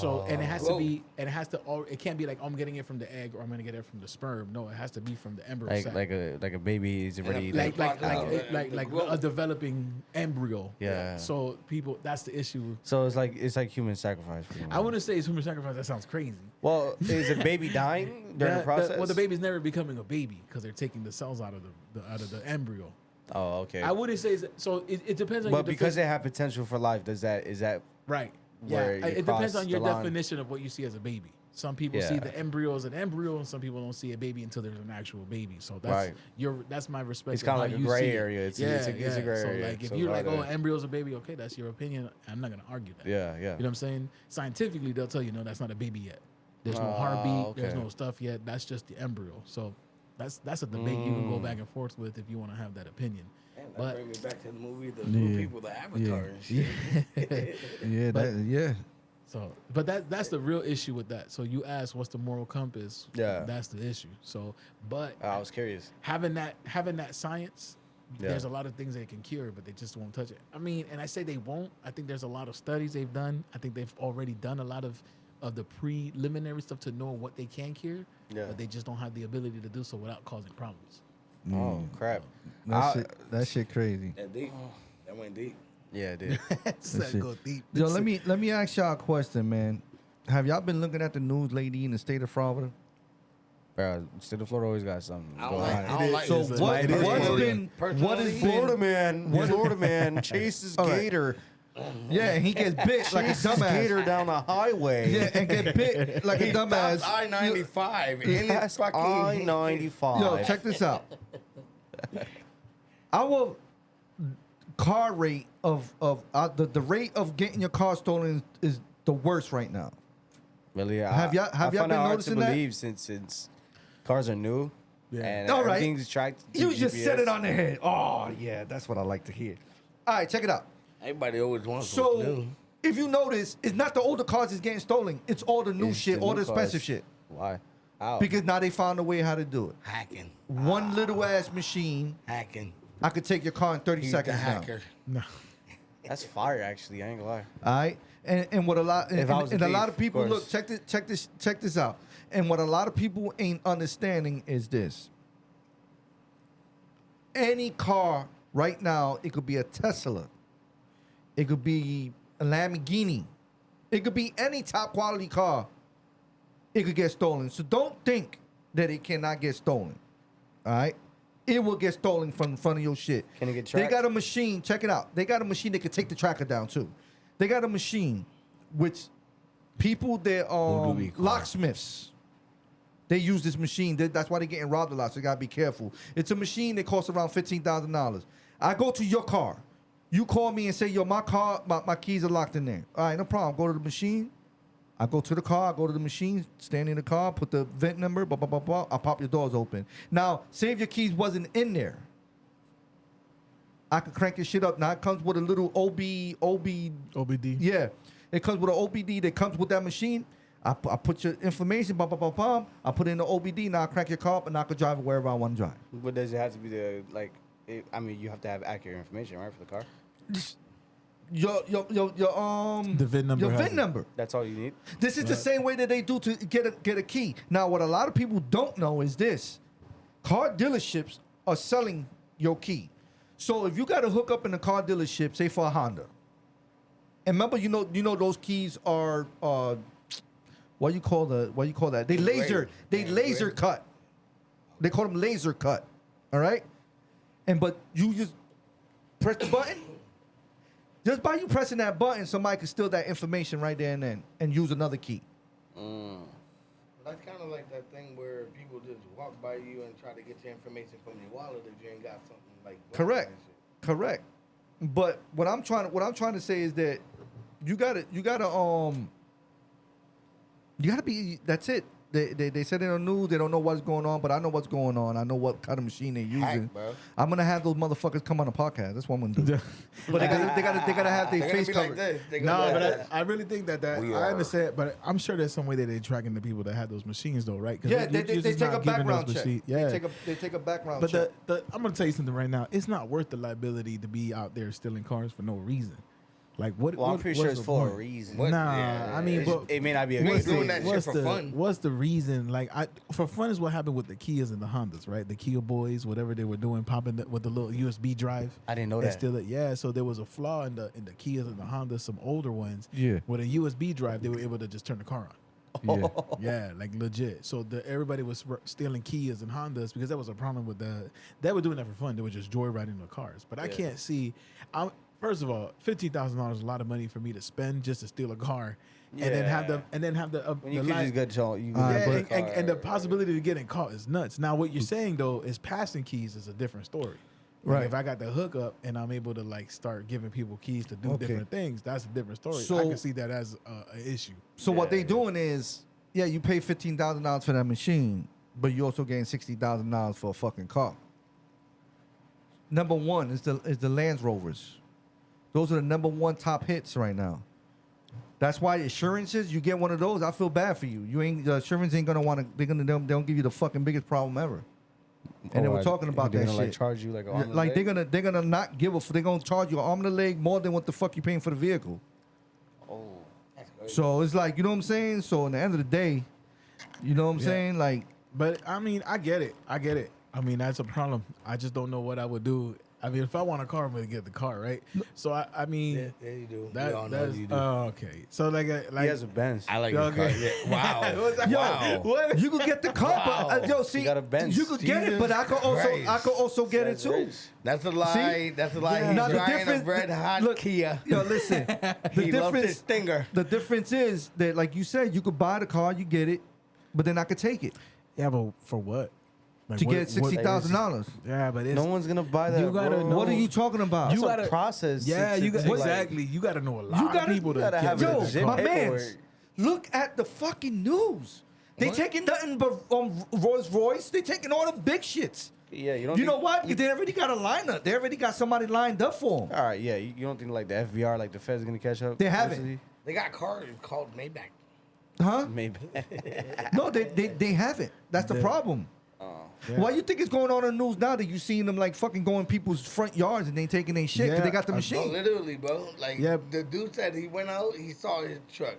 So, and it has to be, and it has to. It can't be like, oh, I'm getting it from the egg or I'm gonna get it from the sperm. No, it has to be from the embryo. sac. Like a baby is already like like a developing embryo. Yeah. So people, that's the issue. So it's like human sacrifice. pretty I much. wouldn't say it's human sacrifice. That sounds crazy. Well, is a baby dying during the process? Well, the baby's never becoming a baby because they're taking the cells out of the embryo. Oh, okay. I wouldn't say so. It depends on. But your because they have potential for life, is that right? where Yeah, you it depends cross on your the line? definition of what you see as a baby. Some people see Yeah. the embryo as an embryo, and some people don't see a baby until there's an actual baby. So that's Right. that's my respect. It's kinda of like how a you gray see it. area. It's a gray so area. like if So you're like, right oh, there. embryo's a baby, okay, that's your opinion. I'm not gonna argue that. Yeah. You know what I'm saying? Scientifically, they'll tell you, no, that's not a baby yet. There's no Ah, heartbeat. There's okay. no stuff yet. That's just the embryo. So that's a debate you can go back and forth with if you want to have that opinion. That But- bring me back to the movie, the Yeah. new people, the Avatar and shit. Yeah. So, but that's the real issue with that. So you ask, what's the moral compass? Yeah. That's the issue. So, but I was curious. having that science, Yeah. there's a lot of things they can cure, but they just won't touch it. I mean, and I say they won't. I think there's a lot of studies they've done. I think they've already done a lot of the preliminary stuff to know what they can cure. Yeah. But they just don't have the ability to do so without causing problems. Oh crap. That shit crazy. That deep. That went deep. Yeah, it did. That shit. go deep. Yo, let me ask y'all a question, man. Have y'all been looking at the news lately in the state of Florida? Bro, State of Florida always got something. I don't going like. on. I don't like So this. what it is. has Personally- been what personally, has been Florida man chases All right. gator. yeah, and he gets bit like a Chases dumbass. gator down the highway. Yeah, and get bit like a dumbass. That's I-95 in That's its fucking. I-95. Yo, check this out. Our car rate of the rate of getting your car stolen is the worst right now. Really? Have y'all I been find it hard noticing to that? believe since cars are new and All right. everything's tracked. to You just GPS. said it on the head. Oh yeah, that's what I like to hear. All right, check it out. Everybody always wants So what's new. if you notice, it's not the older cars that's getting stolen. It's all the new It's shit, the all new the expensive cars. shit. Why? How? Because now they found a way how to do it. Hacking. One little ass machine, Hacking. I could take your car in 30 He's the seconds now. hacker. No. That's fire, actually. I ain't gonna lie. All right, and what a lot If I was a and a lot thief, of people of look course. check this out. And what a lot of people ain't understanding is this: any car right now, it could be a Tesla, it could be a Lamborghini, it could be any top quality car. It could get stolen. So don't think that it cannot get stolen. All right. It will get stolen from in front of your shit. Can it get They tracked? got a machine. Check it out. They got a machine that can take the tracker down too. They got a machine which people that we call? locksmiths. They use this machine. That's why they're getting robbed a lot. So you gotta be careful. It's a machine that costs around $15,000. I go to your car. You call me and say, yo, my car, my keys are locked in there. All right, no problem. Go to the machine. I go to the car, I go to the machine, stand in the car, put the vent number, blah, blah, blah, blah. I pop your doors open. Now, say if your keys wasn't in there. I could crank your shit up. Now it comes with a little OBD. yeah. It comes with an OBD that comes with that machine. I put your information, blah, blah, blah, blah. I put in the OBD, now I crank your car up and I could drive it wherever I want to drive. But does it have to be you have to have accurate information, right, for the car? The VIN number Your has VIN it. number. That's all you need. This is the same way that they do to get a key. Now, what a lot of people don't know is this: car dealerships are selling your key. So if you got to hook up in a car dealership, say for a Honda, and remember, you know those keys are what you call that? They laser cut. They call them laser cut. All right, but you just press the button. Just by you pressing that button, somebody can steal that information right there and then and use another key. That's kind of like that thing where people just walk by you and try to get your information from your wallet if you ain't got something like. Correct. But what I'm trying to say is that you gotta be. That's it. They said it on the news. They don't know what's going on, but I know what's going on. I know what kind of machine they're using. Bro. I'm gonna have those motherfuckers come on the podcast. That's what I'm gonna do. But they gotta have their face covered. No, but I really think that I understand, but I'm sure there's some way that they're tracking the people that have those machines, though, right? Yeah, they take a background check. Yeah, They take a background but check. I'm gonna tell you something right now. It's not worth the liability to be out there stealing cars for no reason. Like what? Well, I'm pretty sure what's it's the for a point? reason. Nah, I mean, but It may not be a We good ain't doing thing. that shit for fun. What's the reason? Like, for fun is what happened with the Kias and the Hondas, right? The Kia boys, whatever they were doing, popping with the little USB drive. I didn't know They that. Still, yeah. So there was a flaw in the Kias and the Hondas, some older ones. Yeah. With a USB drive, they were able to just turn the car on. Yeah, like legit. So everybody was stealing Kias and Hondas because that was a problem with they were doing that for fun. They were just joyriding the cars. But I can't see. First of all, $15,000 is a lot of money for me to spend just to steal a car, and then have the When you the could li- just get your, you could yeah, get a and the car. possibility of getting caught is nuts. Now, what you're saying though is passing keys is a different story. Like, Right. if I got the hookup and I'm able to like start giving people keys to do Okay. different things, that's a different story. So- I can see that as an issue. So what they doing is, you pay $15,000 for that machine, but you also getting $60,000 for a fucking car. Number one is the Land Rovers. Those are the number one top hits right now. That's why insurances, you get one of those, I feel bad for you. The insurance ain't gonna want to. They don't give you the fucking biggest problem ever. And they were talking about they're that gonna, shit. like, charge you like an arm and a like leg? they're gonna not give a. They're gonna charge you an arm and a leg more than what the fuck you paying for the vehicle. Oh, So it's like, you know what I'm saying. So in the end of the day, you know what I'm saying, like. But I mean, I get it. I mean, that's a problem. I just don't know what I would do. I mean, if I want a car, I'm gonna get the car, right? So I mean, Yeah, you do. that, We all know that's you do. okay. So like he has a Benz. I like your car. Okay. Yeah. Wow. What's that? Yo, Wow. What? you could get the car, but Wow. see, You got a Benz. you could get it, but I could also get it too. That's a lie. See? That's a lie. Yeah. He's Now, the driving a difference- red hot look, Kia. Yo, listen, He loves his stinger. the difference is that, like you said, you could buy the car, you get it, but then I could take it Yeah, but for what? Like, to what- get $60,000. Yeah, but it's, No one's gonna buy that. You gotta bro. know- What are you talking about? That's You a gotta- process. Yeah, you got like- exactly. You got to know a lot gotta- of people you to gotta get have rid Yo, of legit that my car. paperwork. man, look at the fucking news. They What? taking nothing but Rolls Royce. They taking all the big shits. Yeah, you don't. You know think- what? They already got a lineup. They already got somebody lined up for them. All right, yeah. You don't think like the FBR, like the Fed's gonna catch up? They haven't. eventually? They got cars called Maybach. Huh? Maybe. No, they haven't. That's the problem. Yeah. Why you think it's going on in the news now that you seeing them like fucking going people's front yards and they taking their shit because Yeah, they got the I- No, machine? literally, bro. Like, Yeah. the dude said he went out, he saw his truck.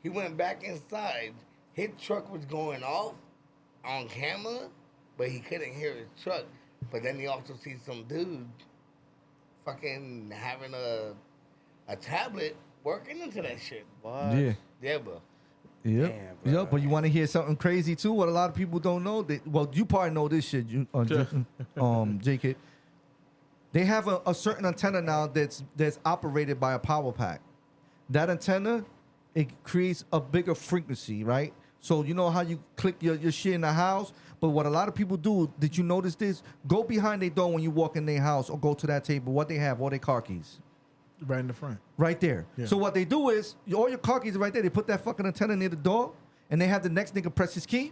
He went back inside. His truck was going off on camera, but he couldn't hear his truck. But then he also sees some dude fucking having a tablet working into that shit. What? Yeah. Yeah, bro. Yep. Damn, bro. Yep. But you want to hear something crazy too? What a lot of people don't know. Well, you probably know this shit, JK. They have a certain antenna now that's operated by a power pack. That antenna, it creates a bigger frequency, right? So you know how you click your shit in the house? But what a lot of people do, did you notice this? Go behind their door when you walk in their house or go to that table. What they have, all their car keys. Right in the front. Right there. Yeah. So what they do is, all your car keys are right there. They put that fucking antenna near the door, and they have the next nigga press his key,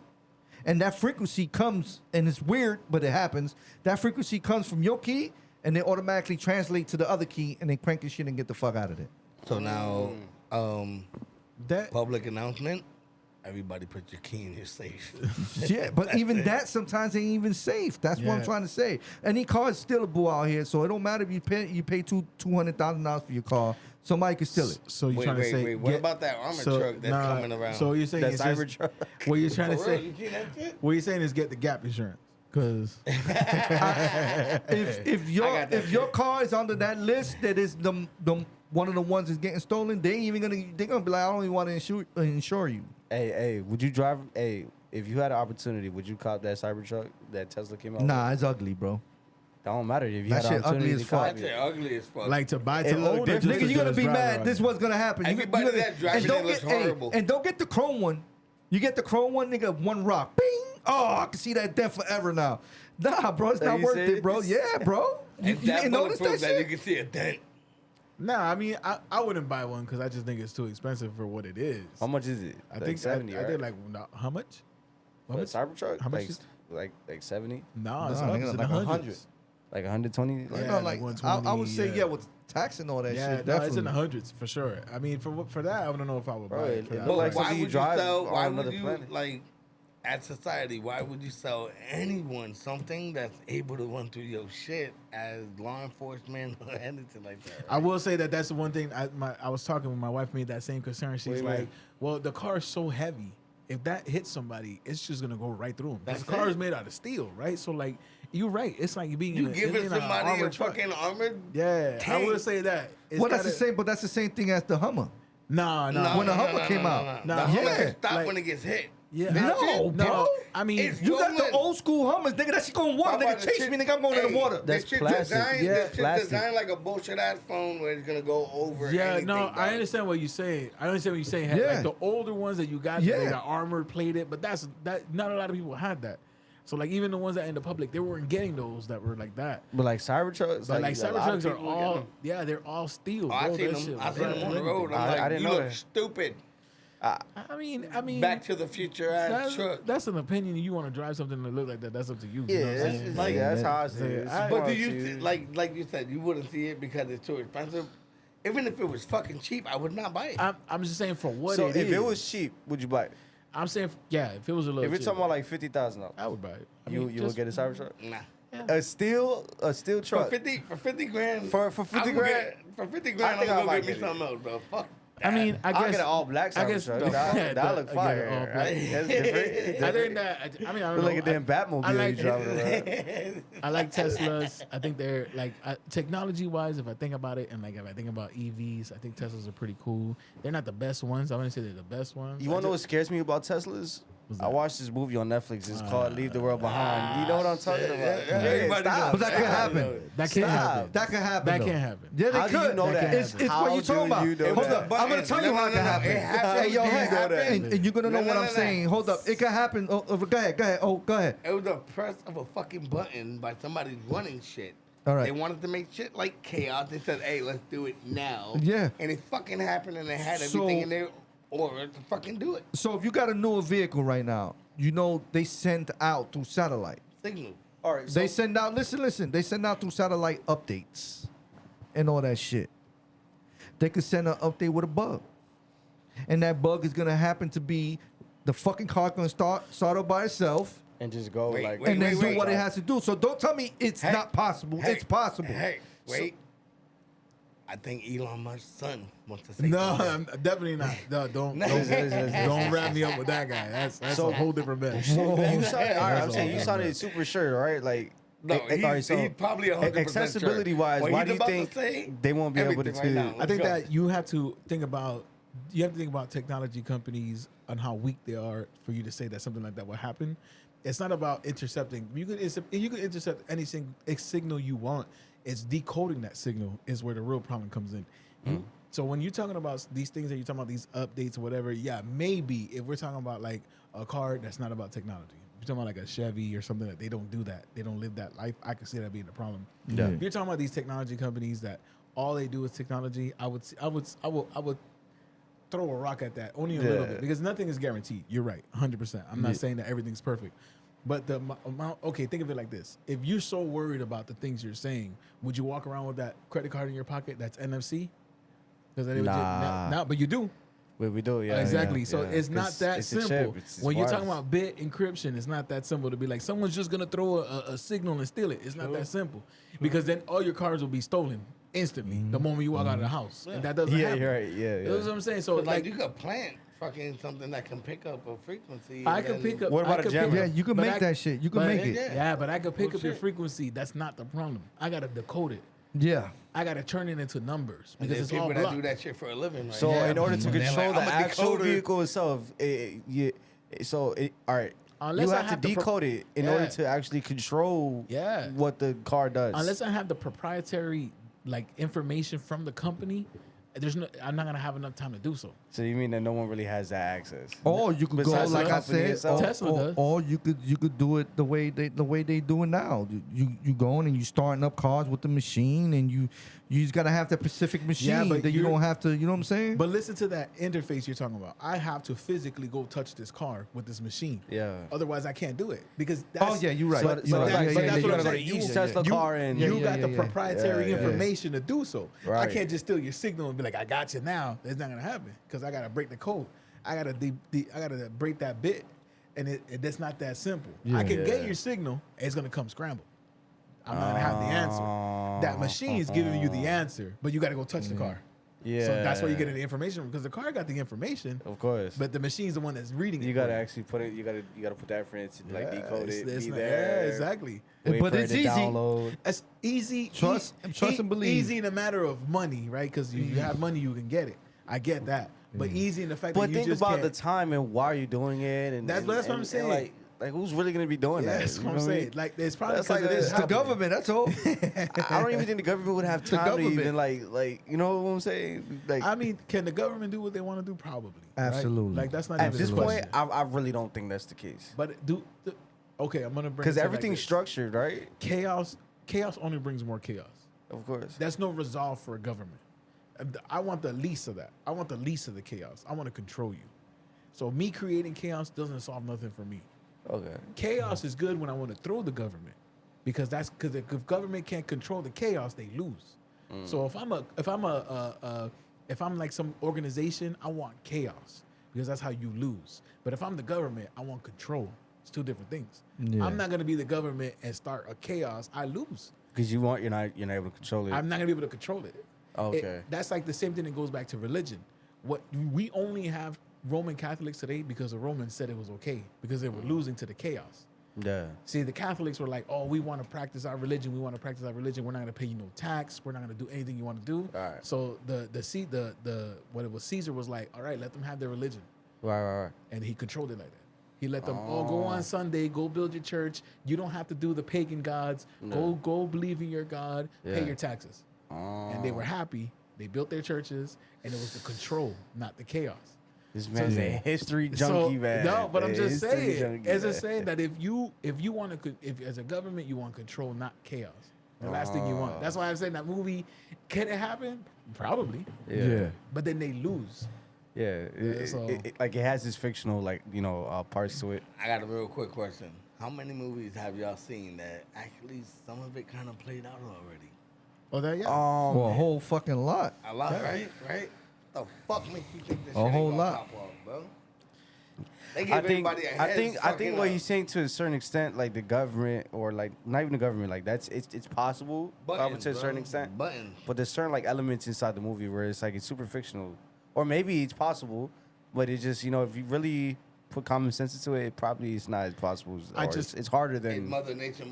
and that frequency comes, and it's weird, but it happens. That frequency comes from your key, and they automatically translate to the other key, and they crank your shit and get the fuck out of it. So now, That public announcement. Everybody put your key in your safe. Yeah, but even that sometimes ain't even safe. That's what I'm Yeah. trying to say. Any car is stealable out here, so it don't matter if you pay $200,000 for your car. Somebody can steal it. So you're Wait, trying to wait, say, wait. What about that armored truck that's coming around? So you're saying That it's just, Cybertruck. what you're trying to For real, say? you see that shit? What you're saying is get the gap insurance, because If your car is under that list that is the one of the ones that's getting stolen, they ain't even they're gonna be like, I don't even want to insure you. Hey, would you drive? Hey, if you had an opportunity, would you cop that Cybertruck that Tesla came out with? Nah, it's ugly, bro. That don't matter if you That had shit an opportunity ugly to as cop fuck. That shit it. ugly as fuck. like to buy It to look own, or different. just Nigga, to you're gonna just be drive mad. around? This is what's gonna happen. Everybody you that drives it looks horrible. and don't get the chrome one. You get the chrome one, nigga, one rock. Bing! Oh, I can see that dent forever now. Nah, bro, it's That not you worth say? it, bro. Yeah, bro. You And that didn't notice bulletproof that that you shit? can see a dent. Nah, I mean, I wouldn't buy one because I just think it's too expensive for what it is. How much is it? I Like think 70, I right? did like how much? How For a much? Cybertruck? How much Like, is- like 70? Nah, it's Nah, up. nigga, It's in like the 100. hundreds. Like 120? You Yeah, know, like like, 120, I would say, yeah. yeah, with tax and all that Yeah, shit, no, definitely. it's in the hundreds for sure. I mean, for that, I don't know if I would Bro, buy it- it. For it that look But like price. why something you would you drive sell? on Why another would you planet. like? At society, why would you sell anyone something that's able to run through your shit as law enforcement or anything like that? I will say that that's the one thing I was talking with my wife, made that same concern. She's What do you like, mean? well, the car is so heavy. If that hits somebody, it's just gonna go right through them. That's The car it. is made out of steel, right? So like, you're right. It's like you being You in giving in somebody a armored truck. fucking armored? Yeah, I tank. will say that. It's Well, that's the gotta- same, but that's the same thing as the Hummer. Nah, No, nah. When the Hummer came out. Nah, the Hummer yeah, can stop like- when it gets hit. Yeah, No, bro. I mean, It's You got the rolling. old school Hummers, nigga. That shit going water. Papa, Nigga, the chase shit- me, nigga. I'm going to the water. That's this shit plastic. Designed, Yeah, this shit plastic. designed like a bullshit ass phone where it's gonna go over. yeah, anything, no, dog. I understand what you're saying. I understand what you're saying. Yeah. Like the older ones that you got, Yeah. they got armored plated, but that not a lot of people had that. So like even the ones that in the public, they weren't getting those that were like that. But like Cybertrucks, But like a lot of Cybertrucks are people get all, them. yeah, they're all steel. Oh, I bro. seen That shit them. I was seen them on the road. I'm I like, didn't you know look that. stupid. I mean, Back to the Future ass truck. that's an opinion. You want to drive something that look like that? That's up to you. Yeah, you know what I'm that's, saying? like, that's how I see it. Yeah. I But want do you to- like you said you wouldn't see it because it's too expensive? Even if it was fucking cheap, I would not buy it. I'm just saying for what So it if is. it was cheap, would you buy it? I'm saying, yeah, if it was a little If you're cheap, talking about like $50,000, I would buy it. I you mean, would just- get a Cybertruck? Nah. A steel For truck. 50 grand. For 50 grand? For 50 I grand, think I I'm gonna might get me get it. something else, bro. Fuck. I mean, I I'll guess get an all black I guess Cybertruck. the- That the- look yeah, fire. all black. Right? That's different. I think that I mean I don't Look know. like a damn Batmobile I like you driving around. I like Teslas. I think they're like technology wise. If I think about it, and like if I think about EVs, I think Teslas are pretty cool. They're not the best ones. I wouldn't say they're the best ones. You want to know what scares me about Teslas? What's I that? watched this movie on Netflix. It's called Leave the World Behind. You know what I'm talking about? Everybody stop. But that could happen. That can't happen. That could happen. That though. can't happen. Yeah, they How do could. you know that? It's How what you do talking about. you know Hold that? up. I'm going to tell you how it can happen. It happens. Hey, yo, It hey, happens. and you're going to know No, what no, I'm no, saying. no. Hold up. It can happen. Oh, go ahead. Oh, go ahead. It was a press of a fucking button by somebody running shit. All right. They wanted to make shit like chaos. They said, hey, let's do it now. Yeah. And it fucking happened and they had So- everything in their order to fucking do it. So if you got a newer vehicle right now, you know they send out through satellite. Signal. All right. They send out, listen. They send out through satellite updates and all that shit. They could send an update with a bug. And that bug is going to happen to be the fucking car going to start up by itself and just go Wait, like. wait, and then do wait. what it has to do. So don't tell me it's Hey, not possible. Hey, It's possible. Hey, So- wait. I think Elon Musk's son wants to say No, something. I'm definitely not. No, don't Listen. don't wrap me up with that guy. That's So- a whole different bet. You sounded, all right, I'm That's saying all you I'm sounded saying. super sure, right? Like, No, all right, so he's probably 100% accessibility sure. wise, What why he's do you about to think say, they won't be able to everything right now. I think Let's go. that you have to think about technology companies and how weak they are for you to say that something like that will happen. It's not about intercepting. You can intercept any signal you want. It's decoding that signal is where the real problem comes in. So when you're talking about these things that you're talking about, these updates or whatever, yeah, maybe if we're talking about like a car that's not about technology, if you're talking about like a Chevy or something that they don't do that, they don't live that life, I could see that being a problem. Yeah. If you're talking about these technology companies that all they do is technology, I would throw a rock at that only a little Yeah. bit because nothing is guaranteed. You're right, 100%. I'm not saying that everything's perfect, but the amount. Okay, think of it like this: if you're so worried about the things you're saying, would you walk around with that credit card in your pocket that's NFC? Because Nah. but you do. We do, yeah. Exactly. yeah, So yeah. it's not 'Cause that it's a chip, simple. it's When you're wireless. talking about bit encryption, it's not that simple to be like someone's just gonna throw a signal and steal it. It's not that simple because then all your cars will be stolen instantly the moment you walk out of the house, and that doesn't Yeah, happen. you're right. Yeah, You know yeah. what I'm saying? So But like like you could plant fucking something that can pick up a frequency. I and could then- pick up. What about I a could jammer? pick Yeah, up- you can but make I- that shit. You can but- make it. Yeah, but I could pick Well, up your shit. frequency. That's not the problem. I gotta decode it. Yeah. I gotta turn it into numbers And because there's it's all people that do blocked. that shit for a living, right? So Yeah. in order to And they're control like, the "I'm a actual decoder." vehicle itself, all right. Unless you I have to have the pro- decode it in order Yeah. to actually control Yeah. what the car does. Unless I have the proprietary like information from the company, I'm not gonna have enough time to do so. So you mean that no one really has that access? Or you could go Besides the like I company said, itself? Tesla does. or you could do it the way they do it now. You going and you starting up cars with the machine, and you just gotta have that specific machine but that you you're- don't have to. You know what I'm saying? But listen to that interface you're talking about. I have to physically go touch this car with this machine. Yeah. Otherwise, I can't do it because that's, Oh yeah, you're right. So- You're so right. that's- Yeah, but yeah, that's yeah, what you I'm gotta saying. go to Each each Tesla yeah, car and you yeah, got the yeah. proprietary Yeah, yeah. information to do so. I Right. can't just steal your signal and be like, I got you now. It's not gonna happen because I gotta break the code. I gotta I gotta break that bit, and that's not that simple. I can get Yeah. your signal, and it's gonna come scrambled. I'm not gonna have the answer. That machine is giving you the answer, but you gotta go touch the car. Yeah. So that's where you get the information because the car got the information, Of course. but the machine's the one that's reading it. you for gotta actually put it. You gotta put that for it to like Yeah, decode it. it's Be not- there. Yeah, exactly. Wait But for it's it to easy. download. It's easy. Trust and believe. Easy in a matter of money, right? Because you have money, you can get it. I get that. But easy in the fact But that you think just about can't. the time and why you're doing it, and That's what I'm and, saying. Like who's really gonna be doing Yeah, that? that's You what I'm know I mean? saying. Like, it's probably That's because like it is It's the happening. government. That's all. I don't even think the government would have time to government. even like you know what I'm saying? Like I mean, can the government do what they want to do? Probably. right? Absolutely. Like that's not at even this a point, question. I really don't think that's the case But okay, I'm gonna bring because it to everything's like this. structured, right? Chaos only brings more chaos. Of course. That's no resolve for a government. I want the least of that. I want the least of the chaos. I want to control you. So me creating chaos doesn't solve nothing for me. Okay. Chaos is good when I want to throw the government, because if government can't control the chaos, they lose. So if I'm like some organization, I want chaos because that's how you lose. But if I'm the government, I want control. It's two different things. Yeah. I'm not gonna be the government and start a chaos. I lose. Because you're not able to control it. I'm not gonna be able to control it. Okay. That's like the same thing that goes back to religion. What we only have Roman Catholics today because the Romans said it was okay because they were losing to the chaos. Yeah. See, the Catholics were like, "Oh, we want to practice our religion. We want to practice our religion. We're not going to pay you no tax. We're not going to do anything you want to do." All right. So what it was, Caesar was like, "All right, let them have their religion," Right. and he controlled it like that. He let them all go on Sunday, go build your church. You don't have to do the pagan gods. Go believe in your God. Pay Yeah. your taxes. And they were happy. They built their churches, and it was the control, not the chaos. This man's a history junkie, man. No, but I'm A just history saying. junkie, As I'm man. saying that if you want to, if as a government you want control, not chaos. The last thing you want. That's why I'm saying that movie. Can it happen? Probably. Yeah. But then they lose. Yeah. so- Like it has this fictional parts to it. I got a real quick question. How many movies have y'all seen that actually some of it kind of played out already? Oh, there, yeah. Well, a whole fucking lot. A lot, right? Right? The fuck makes you think this A shit whole ain't gonna lot. pop off, bro? They give I think everybody a head I think fucking what up. he's saying to a certain extent, like the government or like not even the government, like it's possible. I would Buttons, say to a certain bro. extent. Buttons. But there's certain like elements inside the movie where it's like it's super fictional, or maybe it's possible, but it's just if you really put common sense into it, it probably is not as possible. It's harder It's than Mother Nature.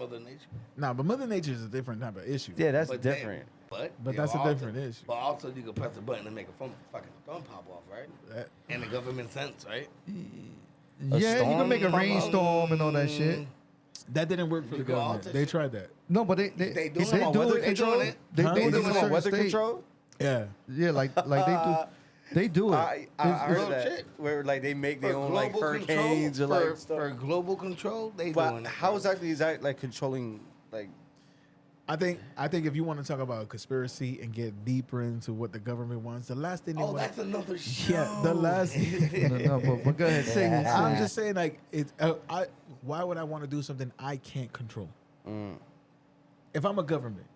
Nah, but Mother Nature is a different type of issue. yeah, that's But different. But you that's know, a also- different issue. But also, you can press a button and make a fucking thumb pop off, right? That- In the government sense, right? Yeah, you can storm? make a rainstorm and all that shit. That didn't work for You the go government. out They to- tried that. No, but they They they doing do it on it. weather They control? do it. Huh? They They do it in doing a it on certain weather state. control. Yeah. Yeah, like they do. They do it. I It's- heard real that shit. where like they make their own like global hurricanes or control, like for stuff. global control, they But doing it. how bro. exactly is that like controlling like? I think if you want to talk about conspiracy and get deeper into what the government wants, the last thing they Oh, want. that's another show. Yeah, the last. no, but go ahead, say it. I'm just saying, like, why would I want to do something I can't control? If I'm a government,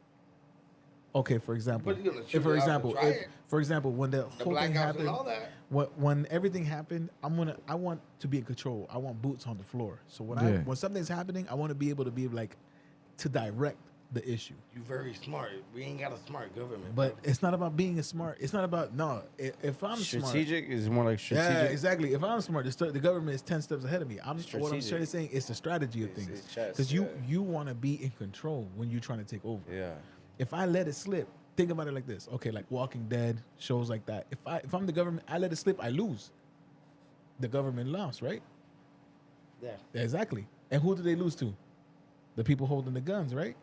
okay, for example, But you're gonna if shoot for it out example, and try if it. for example, when the The whole thing blackouts happened, and all that. when everything happened, I want to be in control. I want boots on the floor. So when something's happening, I want to be able to be like to direct the issue. You very smart. We ain't got a smart government. But bro. it's not about being smart. It's not about If I'm Strategic smart, is more like strategic. yeah, exactly. If I'm smart, the government is 10 steps ahead of me. What I'm Strategic. trying to say is the strategy of It's- things. it's chess, Because yeah. you want to be in control when you're trying to take over. Yeah. If I let it slip, think about it like this. Okay, like Walking Dead, shows like that. If I'm the government, I let it slip, I lose. The government lost, right? Yeah. Exactly. And who do they lose to? The people holding the guns, right?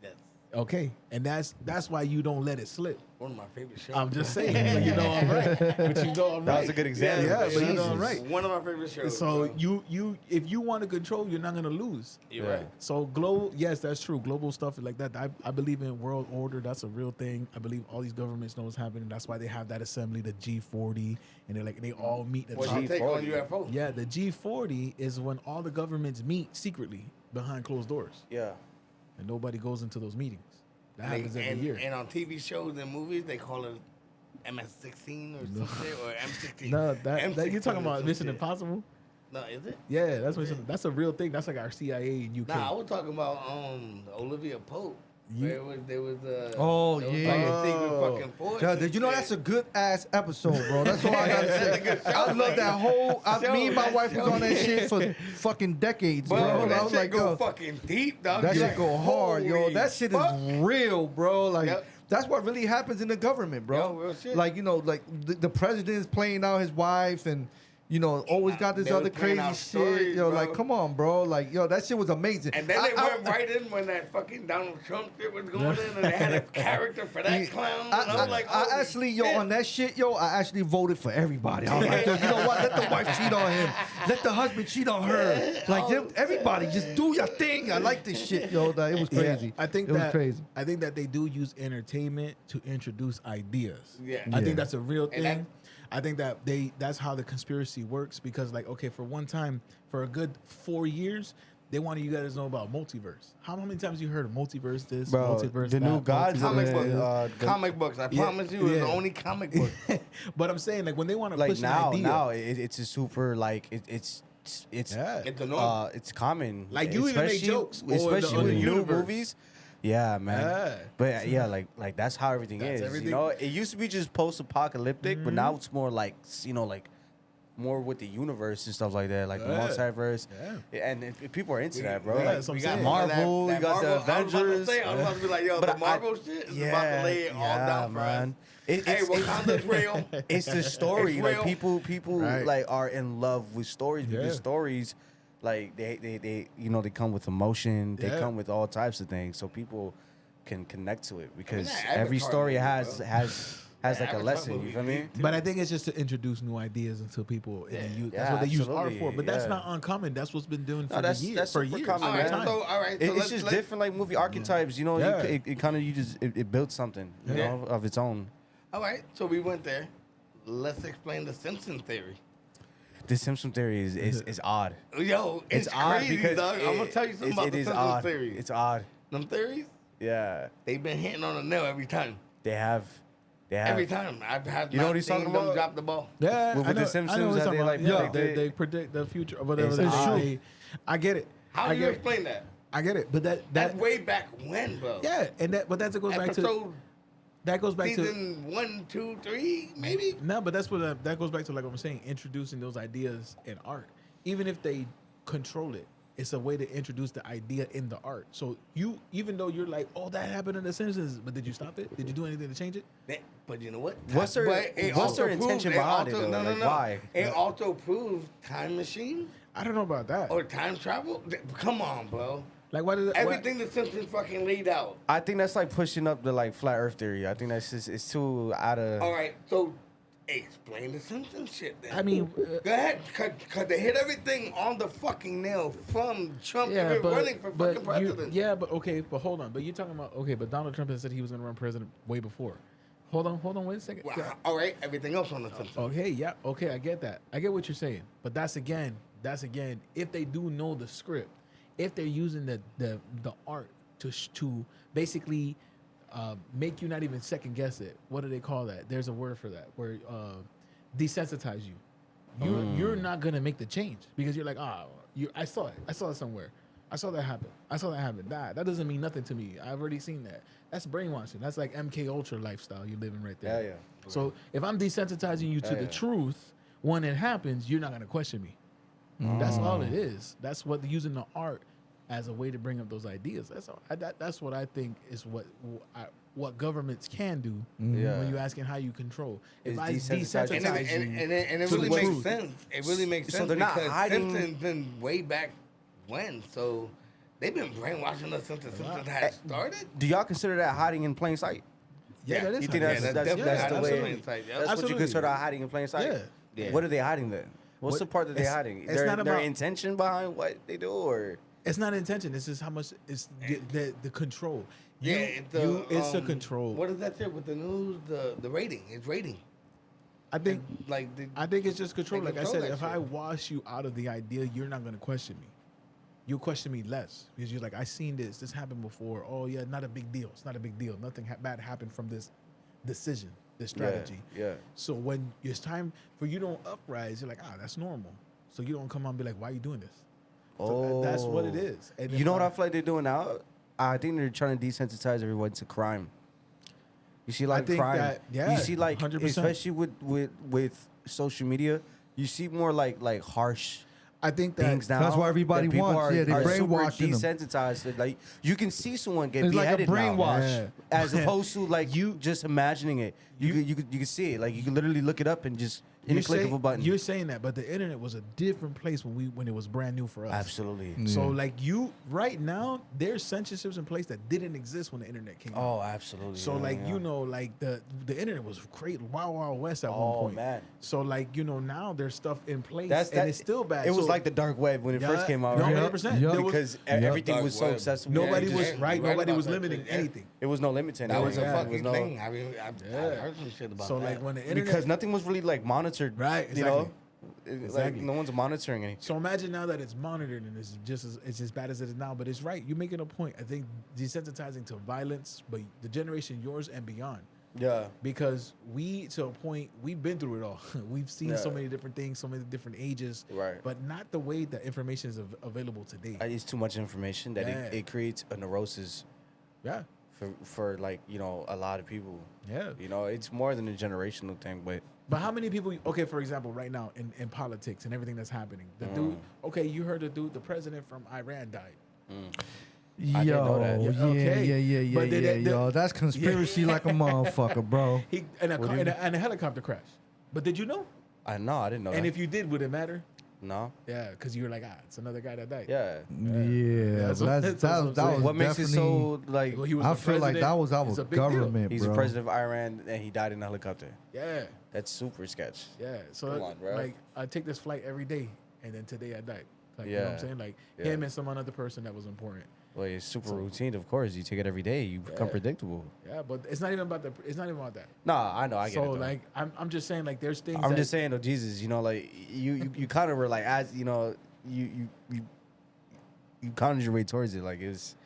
That's Okay. And that's why you don't let it slip. one of my favorite shows. I'm just saying, but you know I'm right. But you know I'm right. That was a good example. Yeah, but you know Jesus. I'm right. One of my favorite shows. So bro. you if you want to control, you're not gonna lose. You're Yeah. right. So global, yes, that's true. Global stuff like that. I believe in world order. That's a real thing. I believe all these governments know what's happening. That's why they have that assembly, the G40, and they all meet at What's the your top. take on UFO? Yeah, the G40 is when all the governments meet secretly behind closed doors, Yeah. and nobody goes into those meetings. That And, happens every and, year. and on TV shows and movies, they call it MS-16 or some shit, or M16. No, that M16 you're talking or about some Mission shit. Impossible. No, is it? Yeah, that's a real thing. That's like our CIA in UK. Nah, I was talking about Olivia Pope. You- There was Oh, there was yeah. like a secret fucking force. Yeah, and you know shit. that's a good ass episode, bro. That's all I gotta That's a say. good show, I love like, that whole. show, Me and my that wife was show. on that shit for fucking decades, Bro, bro. that I was shit like, go yo, fucking deep, dog. that You're shit like, go hard, yo. holy That shit fuck. is real, bro. Like Yep. that's what really happens in the government, bro. Yo, real shit. Like like the president is playing out his wife and. Always got this They was other playing crazy out shit. stories, Yo, bro. like, come on, bro. Like, yo, that shit was amazing. And then they went right in when that fucking Donald Trump shit was going in, and they had a character for that clown. And I was like, I holy actually, shit. on that shit, I actually voted for everybody. I was like, yo, you know what? Let the wife cheat on him. Let the husband cheat on her. Like, everybody, just do your thing. I like this shit, yo. That it was crazy. I think it was crazy. I think that they do use entertainment to introduce ideas. Yeah. I Yeah. think that's a real And thing. that- I think that that's how the conspiracy works because okay, for one time, for a good 4 years, they wanted you guys to know about multiverse. How many times you heard of multiverse this, Bro, multiverse the that, new gods Comic Yeah, books. the- Comic books. I promise you, it's yeah. the only comic book. But I'm saying when they want to Like push now, an idea, it's a super like it's yeah. It's the norm. it's common. Like, you even make Especially- jokes on the- especially on with the new universe. movies. Yeah, man. Yeah. But yeah, like that's how everything That's is. everything. You know, it used to be just post-apocalyptic, but now it's more like like more with the universe and stuff like that, like the Yeah. multiverse. Yeah. And if people are into that, bro. Yeah, Like, that's what I'm We got saying. Marvel, you got the Marvel- I was about to Avengers. say, I was about to be like, yo, But the Marvel shit is about to lay it all down for us. Hey, Wakanda's real. It's the story. It's Like real. people Right. like are in love with stories because Yeah. stories, like they they come with emotion. They Yeah. come with all types of things, so people can connect to it because that every Avatar story movie, has bro. has like a Avatar lesson. movie You feel me? deep, But I think it's just to introduce new ideas into people. And Yeah. that's what they use art absolutely, for. But that's yeah. not uncommon. That's what's been doing for that's years. For super years. common, All over right, man. time. so all right, so It's let's just let's- different, like movie archetypes. You know, Yeah. it kind of it builds something, you Yeah. know, of its own. All right, so we went there. Let's explain the Simpson theory. The Simpson theory is odd. Yo, it's odd crazy, because dog. I'm gonna tell you something about it the is Simpsons odd. theory. It's odd. Them theories, Yeah, they've been hitting on the nail every time. they have. Every time I've had You know not what he's seen talking them about? drop the ball. Yeah, With I the know, Simpsons, I know what how you're they, talking like, about. Yeah, predicted- they predict the future or whatever. It's They, true. I get it. How I do you get it. explain that? I get it. But that That's way back when, bro. yeah, and that goes back to Episode that goes back to season 1, 2, 3, maybe. no, but that's what that goes back to, like what I'm saying, introducing those ideas in art. Even if they control it, it's a way to introduce the idea in the art. So even though you're like, oh, that happened in The Simpsons, but did you stop it? Did you do anything to change it? But you know what? What's their- But it what's also their intention proves- behind it, though? No, Like, why? It also proves time machine I don't know about that. or time travel. Come on, bro. Like, why did Everything the Simpsons fucking laid out. I think that's like pushing up the like flat Earth theory. I think that's just it's too out of. All right, so explain the Simpsons shit then. I mean, Go ahead, cause they hit everything on the fucking nail from Trump yeah, even but running for fucking president. but okay, but hold on. But you're talking about but Donald Trump has said he was going to run president way before. Hold on, wait a second. Well, Yeah. all right, everything else on the Simpsons. Okay, yeah, okay, I get that. I get what you're saying. But that's again, if they do know the script, if they're using the art to basically make you not even second guess it. What do they call that? There's a word for that where desensitize you. You're not gonna make the change because you're like, I saw it somewhere. I saw that happen. That doesn't mean nothing to me. I've already seen that. That's brainwashing. That's like MK Ultra lifestyle you're living right there. Yeah. So if I'm desensitizing you to the truth when it happens, you're not gonna question me. That's all it is. That's what using the art as a way to bring up those ideas. That's all. That's what I think is what governments can do when you're asking how you control. If I desensitize you, and it to really the makes truth. sense. It really makes sense So they're not because hiding- Simpsons been way back when. So they've been brainwashing us since the Simpsons had started. Do y'all consider that hiding in plain sight? yeah, that is. You think how- that's definitely the hiding in way? plain sight, yeah. That's what you Absolutely. consider hiding in plain sight? Yeah. What are they hiding then? What's What- the part that they're it's- hiding? it's Their not about- intention behind what they do, or It's not intention. It's just how much it's the control. Yeah, It's a control. What is that shit with the news? The rating. It's rating. I think. Like I think it's just control. They Like I control said, that if I shit. wash you out of the idea, you're not gonna question me. You'll question me less because you're like, I seen this. This happened before. Oh yeah, not a big deal. It's not a big deal. Nothing bad happened from this decision, this strategy. Yeah. So when it's time for you to uprise, you're like, that's normal. So you don't come on and be like, why are you doing this? So that's what it is. And You if know what I feel like they're doing now? I think they're trying to desensitize everyone to crime. You see, like think crime. that- yeah, you see, like 100%. especially with social media, you see more like harsh I think that things now. That's what everybody that people wants. Are, Yeah, they're are super brainwashing them. desensitized. Like you can see someone get It's like a beheaded now, brainwash. Yeah. as opposed to like you just imagining it. You could see it. Like you can literally look it up and just in a click of a button. You're saying that, but the internet was a different place when it was brand new for us. Absolutely. So like right now, there's censorships in place that didn't exist when the internet came out. Oh, absolutely. So yeah, like yeah. like the internet was great, wild west at one Oh, point. man. So like now there's stuff in place That's and it's still bad. It was So- like the dark web when it Yeah, first came out. no, right? 100%. Yup. There was- Because Yup. everything Dark was so web. accessible. nobody Yeah, was you're right. right Nobody about was that limiting shit, yeah. anything. It was no limit to That anything. was a Yeah. There fucking no- thing. I mean, I heard some shit about So that. like when the internet, Because nothing was really like monitored. Right, You know? Exactly. Like no one's monitoring anything. So imagine now that it's monitored and it's as bad as it is now. But it's right. You're making a point. I think desensitizing to violence, but the generation yours and beyond. Yeah. Because to a point, we've been through it all. We've seen so Yeah. many different things, so many different ages. Right. But not the way that information is available today. It's too much information that Yeah. it creates a neurosis Yeah. for like, a lot of people. Yeah. It's more than a generational thing, but But how many people, okay, for example, right now in politics and everything that's happening, the dude, okay, you heard the president from Iran died. Yo, I didn't know that. yeah, Okay. yeah, But yo. That's conspiracy like a motherfucker, bro. He in a helicopter crash. But did you know? I didn't know And that. if you did, would it matter? No. Yeah, because you were like, it's another guy that died. Yeah. Yeah, That's but what- that that's what I'm was saying. What makes it definitely- so like Well, he was I the feel like president. that was It's our a big deal. government, he's bro. the president of Iran and he died in a helicopter? Yeah, That's super sketch. yeah. So Come on, bro. like, I take this flight every day, and then today I died. Like, you know what I'm Yeah. saying? Like Yeah. him and some other person that was important. Well, it's super routine, of course. You take it every day, you become Yeah. predictable. Yeah, but it's not even about It's not even about that. Nah, I know, I get So it. Though. like, I'm just saying like, there's things. I'm that, just saying though, Jesus, like you kind of were like, as you counted your way towards it, like it was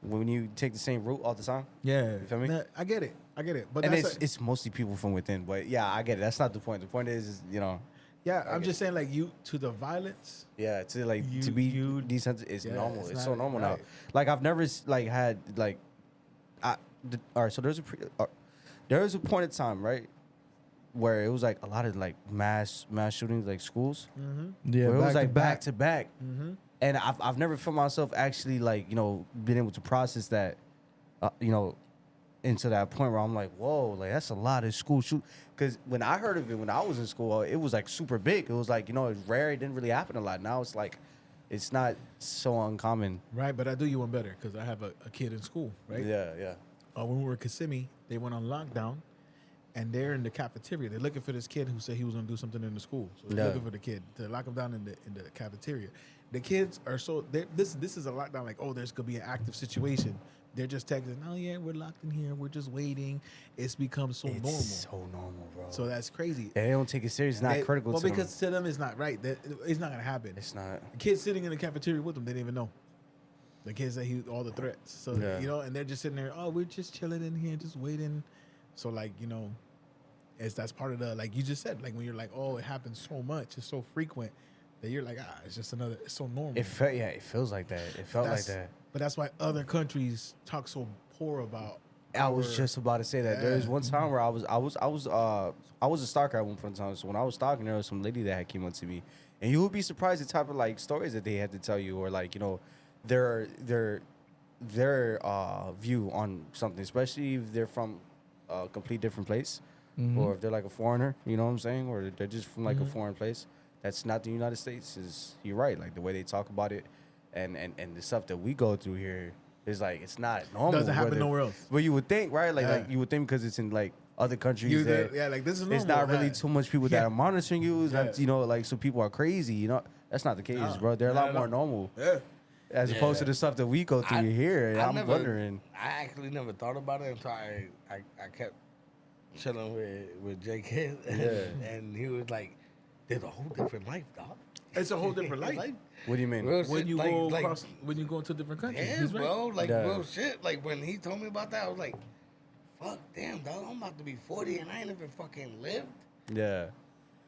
when you take the same route all the time. Yeah, You feel me? Nah, I get it. But And that's it's mostly people from within, but yeah, I get it. That's not the point. The point is yeah. I'm get just saying like to the violence. yeah, to You- be you- decent is yeah, normal. it's It's so not- normal right. now. Like I've never had like, all right. So there was a point in time, right, where it was like a lot of like mass shootings, like schools, Yeah, where it was back like to back to back. Mm-hmm. And I've never felt myself actually like being able to process that, into that point where I'm like, whoa, like that's a lot of school shoot. Because when I heard of it when I was in school, it was like super big. It was like it's rare. It didn't really happen a lot. Now it's like, it's not so uncommon. Right, but I do you one better because I have a kid in school, right? Yeah, yeah. When we were in Kissimmee, they went on lockdown, and they're in the cafeteria. They're looking for this kid who said he was going to do something in the school. So they're Yeah. looking for the kid to lock him down in the cafeteria. The kids are this is a lockdown. Like, there's going to be an active situation. They're just texting, oh yeah, we're locked in here. We're just waiting. It's become so normal. So normal, bro. So that's crazy. they don't take it serious. It's not They- critical well, to because them. to them it's not right. It's not going to happen. It's not. The kids sitting in the cafeteria with them, they didn't even know. The kids say all the threats. So, Yeah. and they're just sitting there, we're just chilling in here, just waiting. So, like, that's part of the, like you just said, like when you're like, oh, it happens so much, it's so frequent that you're like, it's just another, it's so normal. It feels like that. It felt like that. But that's why other countries talk so poor about. I was just about to say that. There was one time where I was a stalker at one point in time. So when I was stalking, there was some lady that had came up to me, and you would be surprised the type of like stories that they had to tell you, or like, you know, their view on something, especially if they're from a complete different place, or if they're like a foreigner, you know what I'm saying, or they're just from like a foreign place that's not the United States. Is you're right, like the way they talk about it, and the stuff that we go through here. It's like it's not normal. Doesn't happen nowhere else. But you would think, right? Like you would think because it's in like other countries. Like this is normal. It's not really too much people that are monitoring you. It's Yeah. not, you know, like some people are crazy. You know, that's not the case, bro. They're a lot more normal. Yeah. As opposed to the stuff that we go through here. I'm wondering. I actually never thought about it until I kept chilling with J-Kid. And he was like, there's a whole different life, dog. It's a whole different life. What do you mean? Real When shit, you like- go like- across, when you go into different countries. Yeah, He's right. bro. Like, Yeah. real shit. Like, when he told me about that, I was like, fuck, damn, dog. I'm about to be 40 and I ain't never fucking lived. Yeah.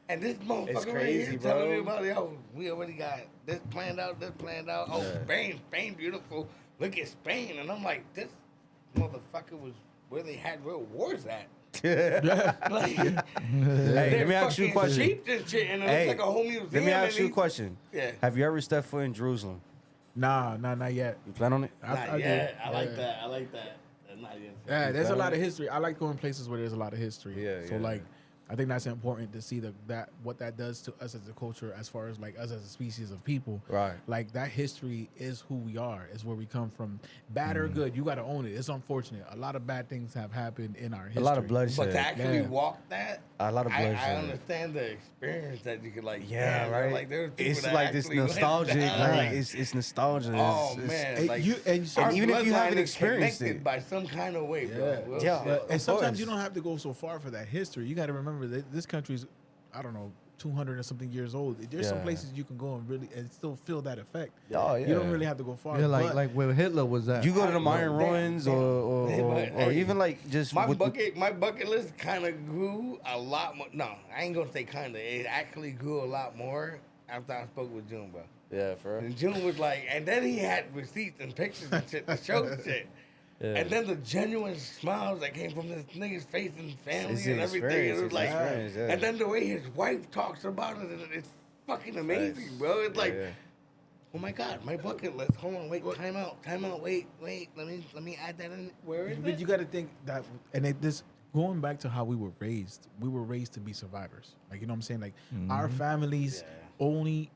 And this motherfucker right crazy, here bro. telling me about, yo, we already got this planned out. Oh, Yeah. Spain, beautiful. Look at Spain. And I'm like, this motherfucker was where they had real wars at. Like, Hey, let me ask you a question. Sheep and shit, and it Hey, looks like a whole museum. let me ask and you a he- question. Yeah. Have you ever stepped foot in Jerusalem? Nah, not yet. You plan on it? Not do. yet. I like Yeah. that. I like that. Not yet. Yeah, there's a plan lot on of it? history. I like going places where there's a lot of history. Yeah, So yeah. like, I think that's important to see what that does to us as a culture, as far as like us as a species of people. Right. Like that history is who we are, is where we come from. Bad or good, you got to own it. It's unfortunate. A lot of bad things have happened in our history. A lot of bloodshed. But to actually Yeah. walk that, A lot of I bloodshed. understand the experience that you could like. Yeah, damn, right. Like there's people It's that like this actually went nostalgic. down. Like it's nostalgia. Oh It's- man, And like you- and so- our even if you bloodline haven't is experienced connected it. by some kind of way, bro. Yeah. Real Yeah, shit. but- And Of sometimes course. you don't have to go so far for that history. You got to remember that this country's, I don't know, 200 or something years old. There's some Yeah. places you can go and still feel that effect. Oh, yeah. You don't really have to go far. Yeah, but- like where Hitler was at. You go to the I- Mayan damn, ruins, damn. or Hey, even like just My with bucket list kind of grew a lot more. No, I ain't gonna say kind of. It actually grew a lot more after I spoke with June, bro. yeah, for real. And June was like, and then he had receipts and pictures and shit to show shit. Yeah. And then the genuine smiles that came from this nigga's face and family It's and the everything. experience, It was it's like, the experience, yeah. and then the way his wife talks about it, and it's fucking amazing, bro. It's like, Yeah. oh my god, my bucket list. Hold on, wait, time out, wait. Let me add that in. Where is But it? you got to think that, and this going back to how we were raised to be survivors. Like, you know what I'm saying? Like our families only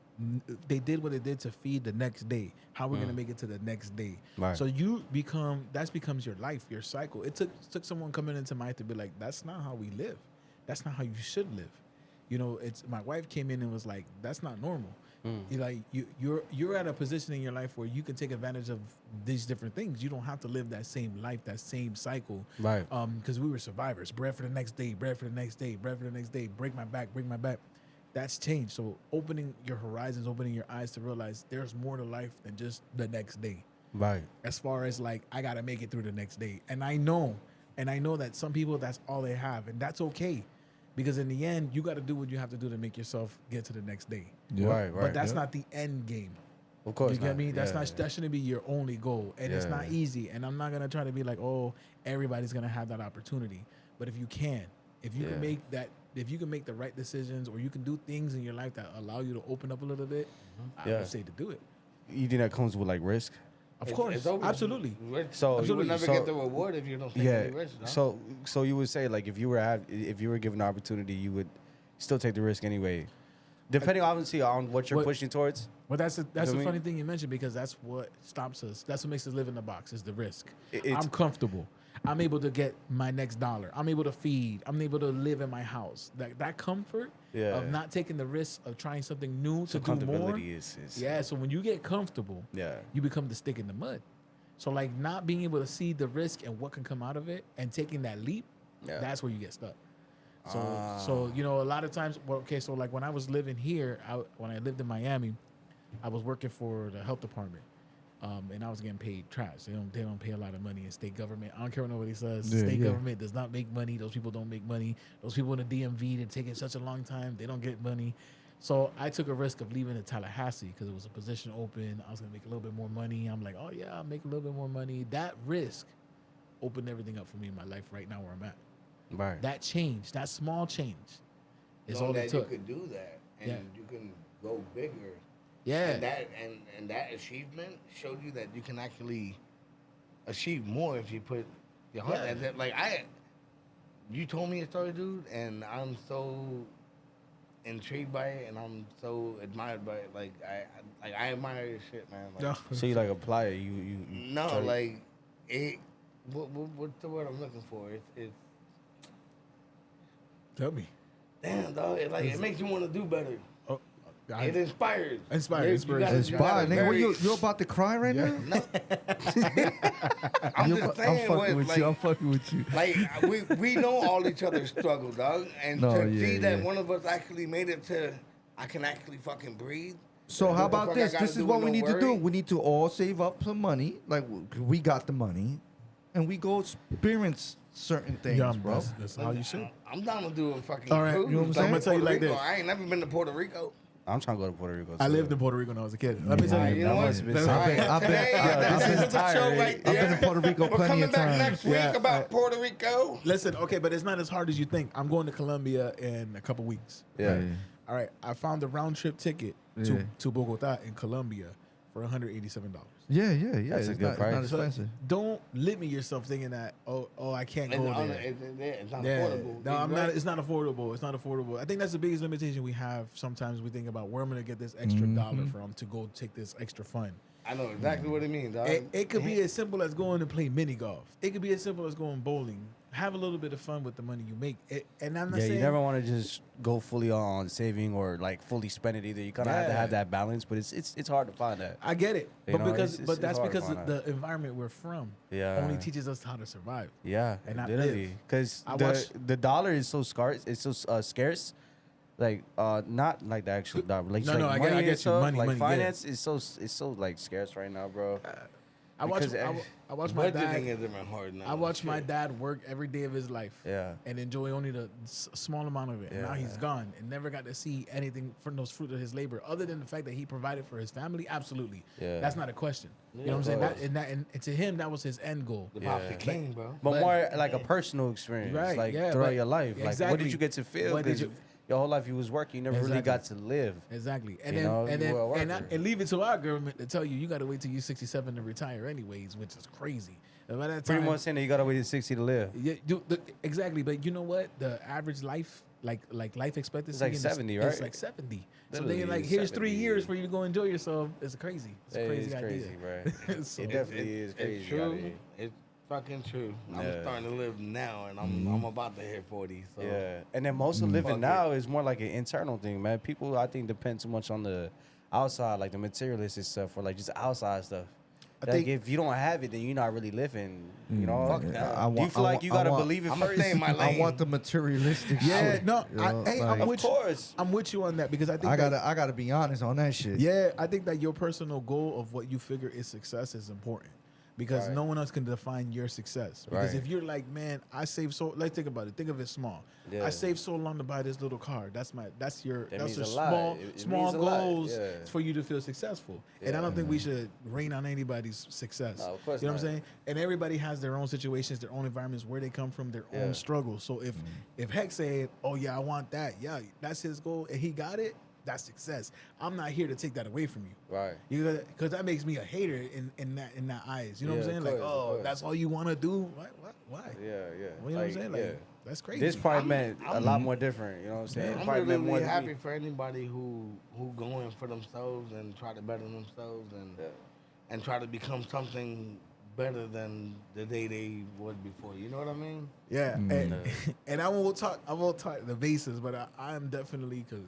they did what they did to feed the next day. How we're gonna make it to the next day. Right. So that becomes your life, your cycle. It took someone coming into my life to be like, that's not how we live. That's not how you should live. You know, it's my wife came in and was like, that's not normal. You're like you're at a position in your life where you can take advantage of these different things. You don't have to live that same life, that same cycle. Right. Because we were survivors. Bread for the next day, bread for the next day, bread for the next day, break my back. That's changed. So opening your horizons, opening your eyes to realize there's more to life than just the next day. Right. As far as like, I gotta make it through the next day. And I know that some people, that's all they have, and that's okay. Because in the end, you got to do what you have to do to make yourself get to the next day. Yeah. Right. Right. But that's not the end game. Of course. You get not. me? That's Yeah. not. That shouldn't be your only goal, and it's not Yeah. easy. And I'm not gonna try to be like, oh, everybody's gonna have that opportunity. But if you can Yeah. make that, if you can make the right decisions, or you can do things in your life that allow you to open up a little bit, I Yeah. would say to do it. You think that comes with like risk? Of course, absolutely. So you would never so- get the reward if you don't take Yeah. any risk. No? So you would say like if you were given an opportunity, you would still take the risk anyway, depending obviously on what you're What- pushing towards. But that's know a what I mean? funny thing you mentioned, because that's what stops us. That's what makes us live in the box, is the risk. It's- I'm comfortable. I'm able to get my next dollar. I'm able to feed. I'm able to live in my house. That comfort Yeah. of not taking the risk of trying something new So to do more. comfortability is Yeah, so when you get comfortable, Yeah. you become the stick in the mud. So like not being able to see the risk and what can come out of it and taking that leap, Yeah. that's where you get stuck. So you know, a lot of times, so like when I was living here, when I lived in Miami, I was working for the health department. and I was getting paid trash. They don't pay a lot of money in state government. I don't care what nobody says. Yeah, State yeah. government does not make money. Those people don't make money. Those people in the DMV that take it such a long time, they don't get money. So I took a risk of leaving in Tallahassee because it was a position open. I was gonna make a little bit more money. I'm like, oh yeah, I'll make a little bit more money. That risk opened everything up for me in my life right now where I'm at. Right. That change, that small change, is Knowing all it that took. you could do that and Yeah. you can go bigger. Yeah. And that achievement showed you that you can actually achieve more if you put your heart. Yeah. And that, you told me a story, dude, and I'm so intrigued by it, and I'm so admired by it. Like I admire your shit, man. Like, No. So you like apply it? You no, try to- like it. What's the word I'm looking for? It's Tell me. damn, dog. It makes you want to do better. Oh, It inspires. Inspired, You inspiration. gotta- It's you gotta fine, nigga. very- You about to cry right Yeah. now? No. I'm just saying fucking what, with like, you. I'm fucking with you. like we know all each other's struggle, dog, and No, to yeah, see that yeah. one of us actually made it to, I can actually fucking breathe. So how What the about fuck I this? gotta This is do what with we no need to do. worry? We need to all save up some money. Like we got the money, and we go experience certain things, Yeah, bro. that's how you should. I'm down to do a fucking All right, cruise. you know what I'm saying? I'm gonna tell you Puerto like Rico. this. I ain't never been to Puerto Rico. I'm trying to go to Puerto Rico. I too. lived in Puerto Rico when I was a kid. Let me tell Alright, you. you know what? must have been All something. right, I've been- today, yeah, this this is is the show tired. right I've there. been to Puerto Rico We're plenty coming of back times. next week Yeah, about Puerto Rico. Listen, okay, but it's not as hard as you think. I'm going to Colombia in a couple weeks. Yeah. All right, I found a round trip ticket Yeah. to Bogota in Colombia for $187. Yeah. That's a It's good not, price. It's not expensive. Don't limit yourself thinking that oh I can't go there. It's not Yeah. affordable. No, I'm Right? not. It's not affordable. It's not affordable. I think that's the biggest limitation we have. Sometimes we think about where I'm going to get this extra dollar from to go take this extra fun. I know exactly what it means, dog. It could be as simple as going to play mini golf. It could be as simple as going bowling. Have a little bit of fun with the money you make. And I'm not Yeah, saying you never want to just go fully on saving or like fully spend it either. You kind of have to Yeah. have that balance, but it's hard to find that. I get it, You but know, because it's but that's hard to because find the environment we're from Yeah. only teaches us how to survive. Yeah, And not literally, live. because I watch- the dollar is so scarce. It's so scarce. Like not like the actual dollar. Like, No, like no, I money get you. itself, Money, like money, yeah. finance is so like scarce right now, bro. I watch Because, I watch my Budgeting dad. isn't hard now. I watch my Shit. dad work every day of his life. Yeah. And enjoy only the small amount of it. And now he's Yeah. gone and never got to see anything from those fruit of his labor, other than the fact that he provided for his family. Absolutely. Yeah. That's not a question. You know what I'm of saying? course. And to him, that was his end goal. The Pop's the Yeah. king, bro. But But- more like a personal experience, Right, like yeah, throughout but- your life. Like, what exactly. did you get to feel? What did Because you- your whole life you was working, you never really Exactly. got to live. Exactly. And You then know, and you then were a and, worker. and leave it to our government to tell you got to wait till you're 67 to retire anyways, which is crazy. And by that Pretty time, much saying that you gotta wait to 60 to live. yeah, exactly. But you know what? The average life, like life expectancy, like in 70, It's right? like 70. So Literally, then, like, it's here's 3 70. years for you to go enjoy yourself. It's crazy. It's a It crazy is idea. crazy, bro. So- It definitely is crazy. It's out true. here. It's fucking true. Yeah. I'm starting to live now, and I'm about to hit 40. So Yeah, and then most of living Fuck now is more like an internal thing, man. People, I think, depend too much on the outside, like the materialistic stuff, or like just outside stuff. I Like think- if you don't have it, then you're not really living. You know, Fuck that. I Do you want- feel I like want- you I gotta want- believe it I'ma first? stay in my I lane. want the materialistic Yeah, shit. no, you know, hey, I'm like, with Of course. I'm with you on that because I think I that- gotta be honest on that shit. Yeah, I think that your personal goal of what you figure is success is important because Right. no one else can define your success. Because Right. if you're like, man, I saved so. Let's think about it. Think of it small. Yeah. I saved so long to buy this little car. That's your means a lot. small It small means a lot, goals yeah. for you to feel successful. And I Yeah. don't think we should rain on anybody's success. No, of course you know what I'm not. saying? And everybody has their own situations, their own environments, where they come from, their Yeah. own struggles. So if Heck said, "Oh yeah, I want that," yeah, that's his goal, and he got it. That's success. I'm not here to take that away from you. Right. Because that makes me a hater in that eyes. You know what I'm Yeah, saying? of Like, course, of oh, course. that's all you want to do? Why? Yeah, yeah. You know what I'm saying? Like, yeah. that's crazy. This probably I'm- meant a I'm- lot more different. You know what I'm saying? It I'm probably meant more really than happy me. for anybody who going for themselves and try to better themselves and Yeah. and try to become something better than the day they was before. You know what I mean? Yeah, and I won't talk the basis, but I am definitely because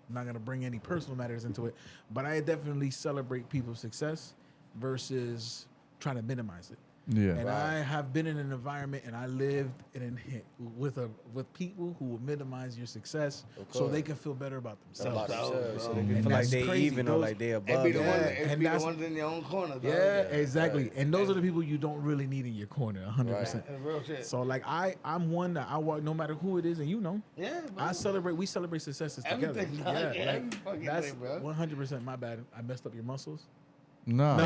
I'm not gonna bring any personal matters into it, but I definitely celebrate people's success versus trying to minimize it. Yeah. And I have been in an environment and I lived with people who will minimize your success so they can feel better about themselves. So they And can feel like that's they crazy. even or Those- like they And above. be the you. one, Yeah, and and be the that's- ones in your own corner. Dog. Yeah, exactly. And those are the people you don't really need in your corner, 100%. That's real shit. So like I'm one that I walk no matter who it is, and Yeah, bro. we celebrate successes together. Everything, dog. Yeah, every fucking that's thing, bro. 100% my bad. I messed up your muscles. No.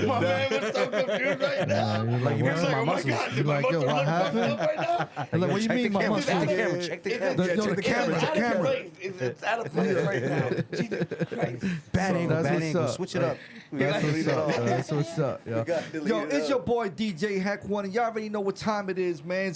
My man was so confused right now. Like you What? messed up my Oh my muscles. God, You did my like, yo, muscles what look fucked happened? up right now? Like, what you Check mean the my camera, muscles? check the camera, check the camera. Yo, the camera, It's the out of camera. place. It's out of place right now. Jesus Christ. Bad So angle, that's bad what's angle. up. Switch it up. That's what's up. That's what's up. Yo, gotta delete yo it it's up. your boy DJ Heck One, and y'all already know what time it is, man.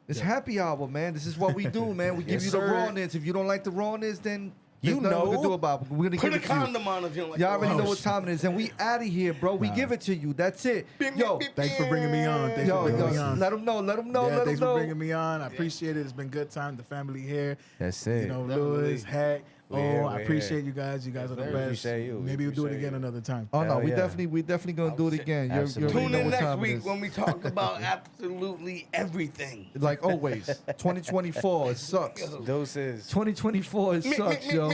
It's happy hour, man. This is what we do, man. We give Yes, you the sir. rawness. If you don't like the rawness, then You there's nothing we can know. do about it. We're gonna Put give a it to you. condom on if you don't like Y'all the already know raw what shit. time it is, and we out of here, bro. We give it to you. That's it. Yo, Thanks for bringing me on. Thanks yo, for bringing me yo, on. let them know. Let them know. Yeah, Let them thanks for know. bringing me on. I appreciate it. It's been good time. The family here. That's You it. know, Definitely. Lewis, Heck. We're here, I we're appreciate you guys. You guys are the sir. best. Appreciate you. We Maybe we'll do it appreciate again you. another time. Oh no, Hell we yeah. definitely gonna do it again. You Absolutely. already Tune know in what next time it week is. when we talk about absolutely everything. Like always, 2024 it sucks. Doses. 2024 it sucks, yo.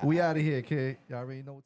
We out of here, kid. Y'all already know what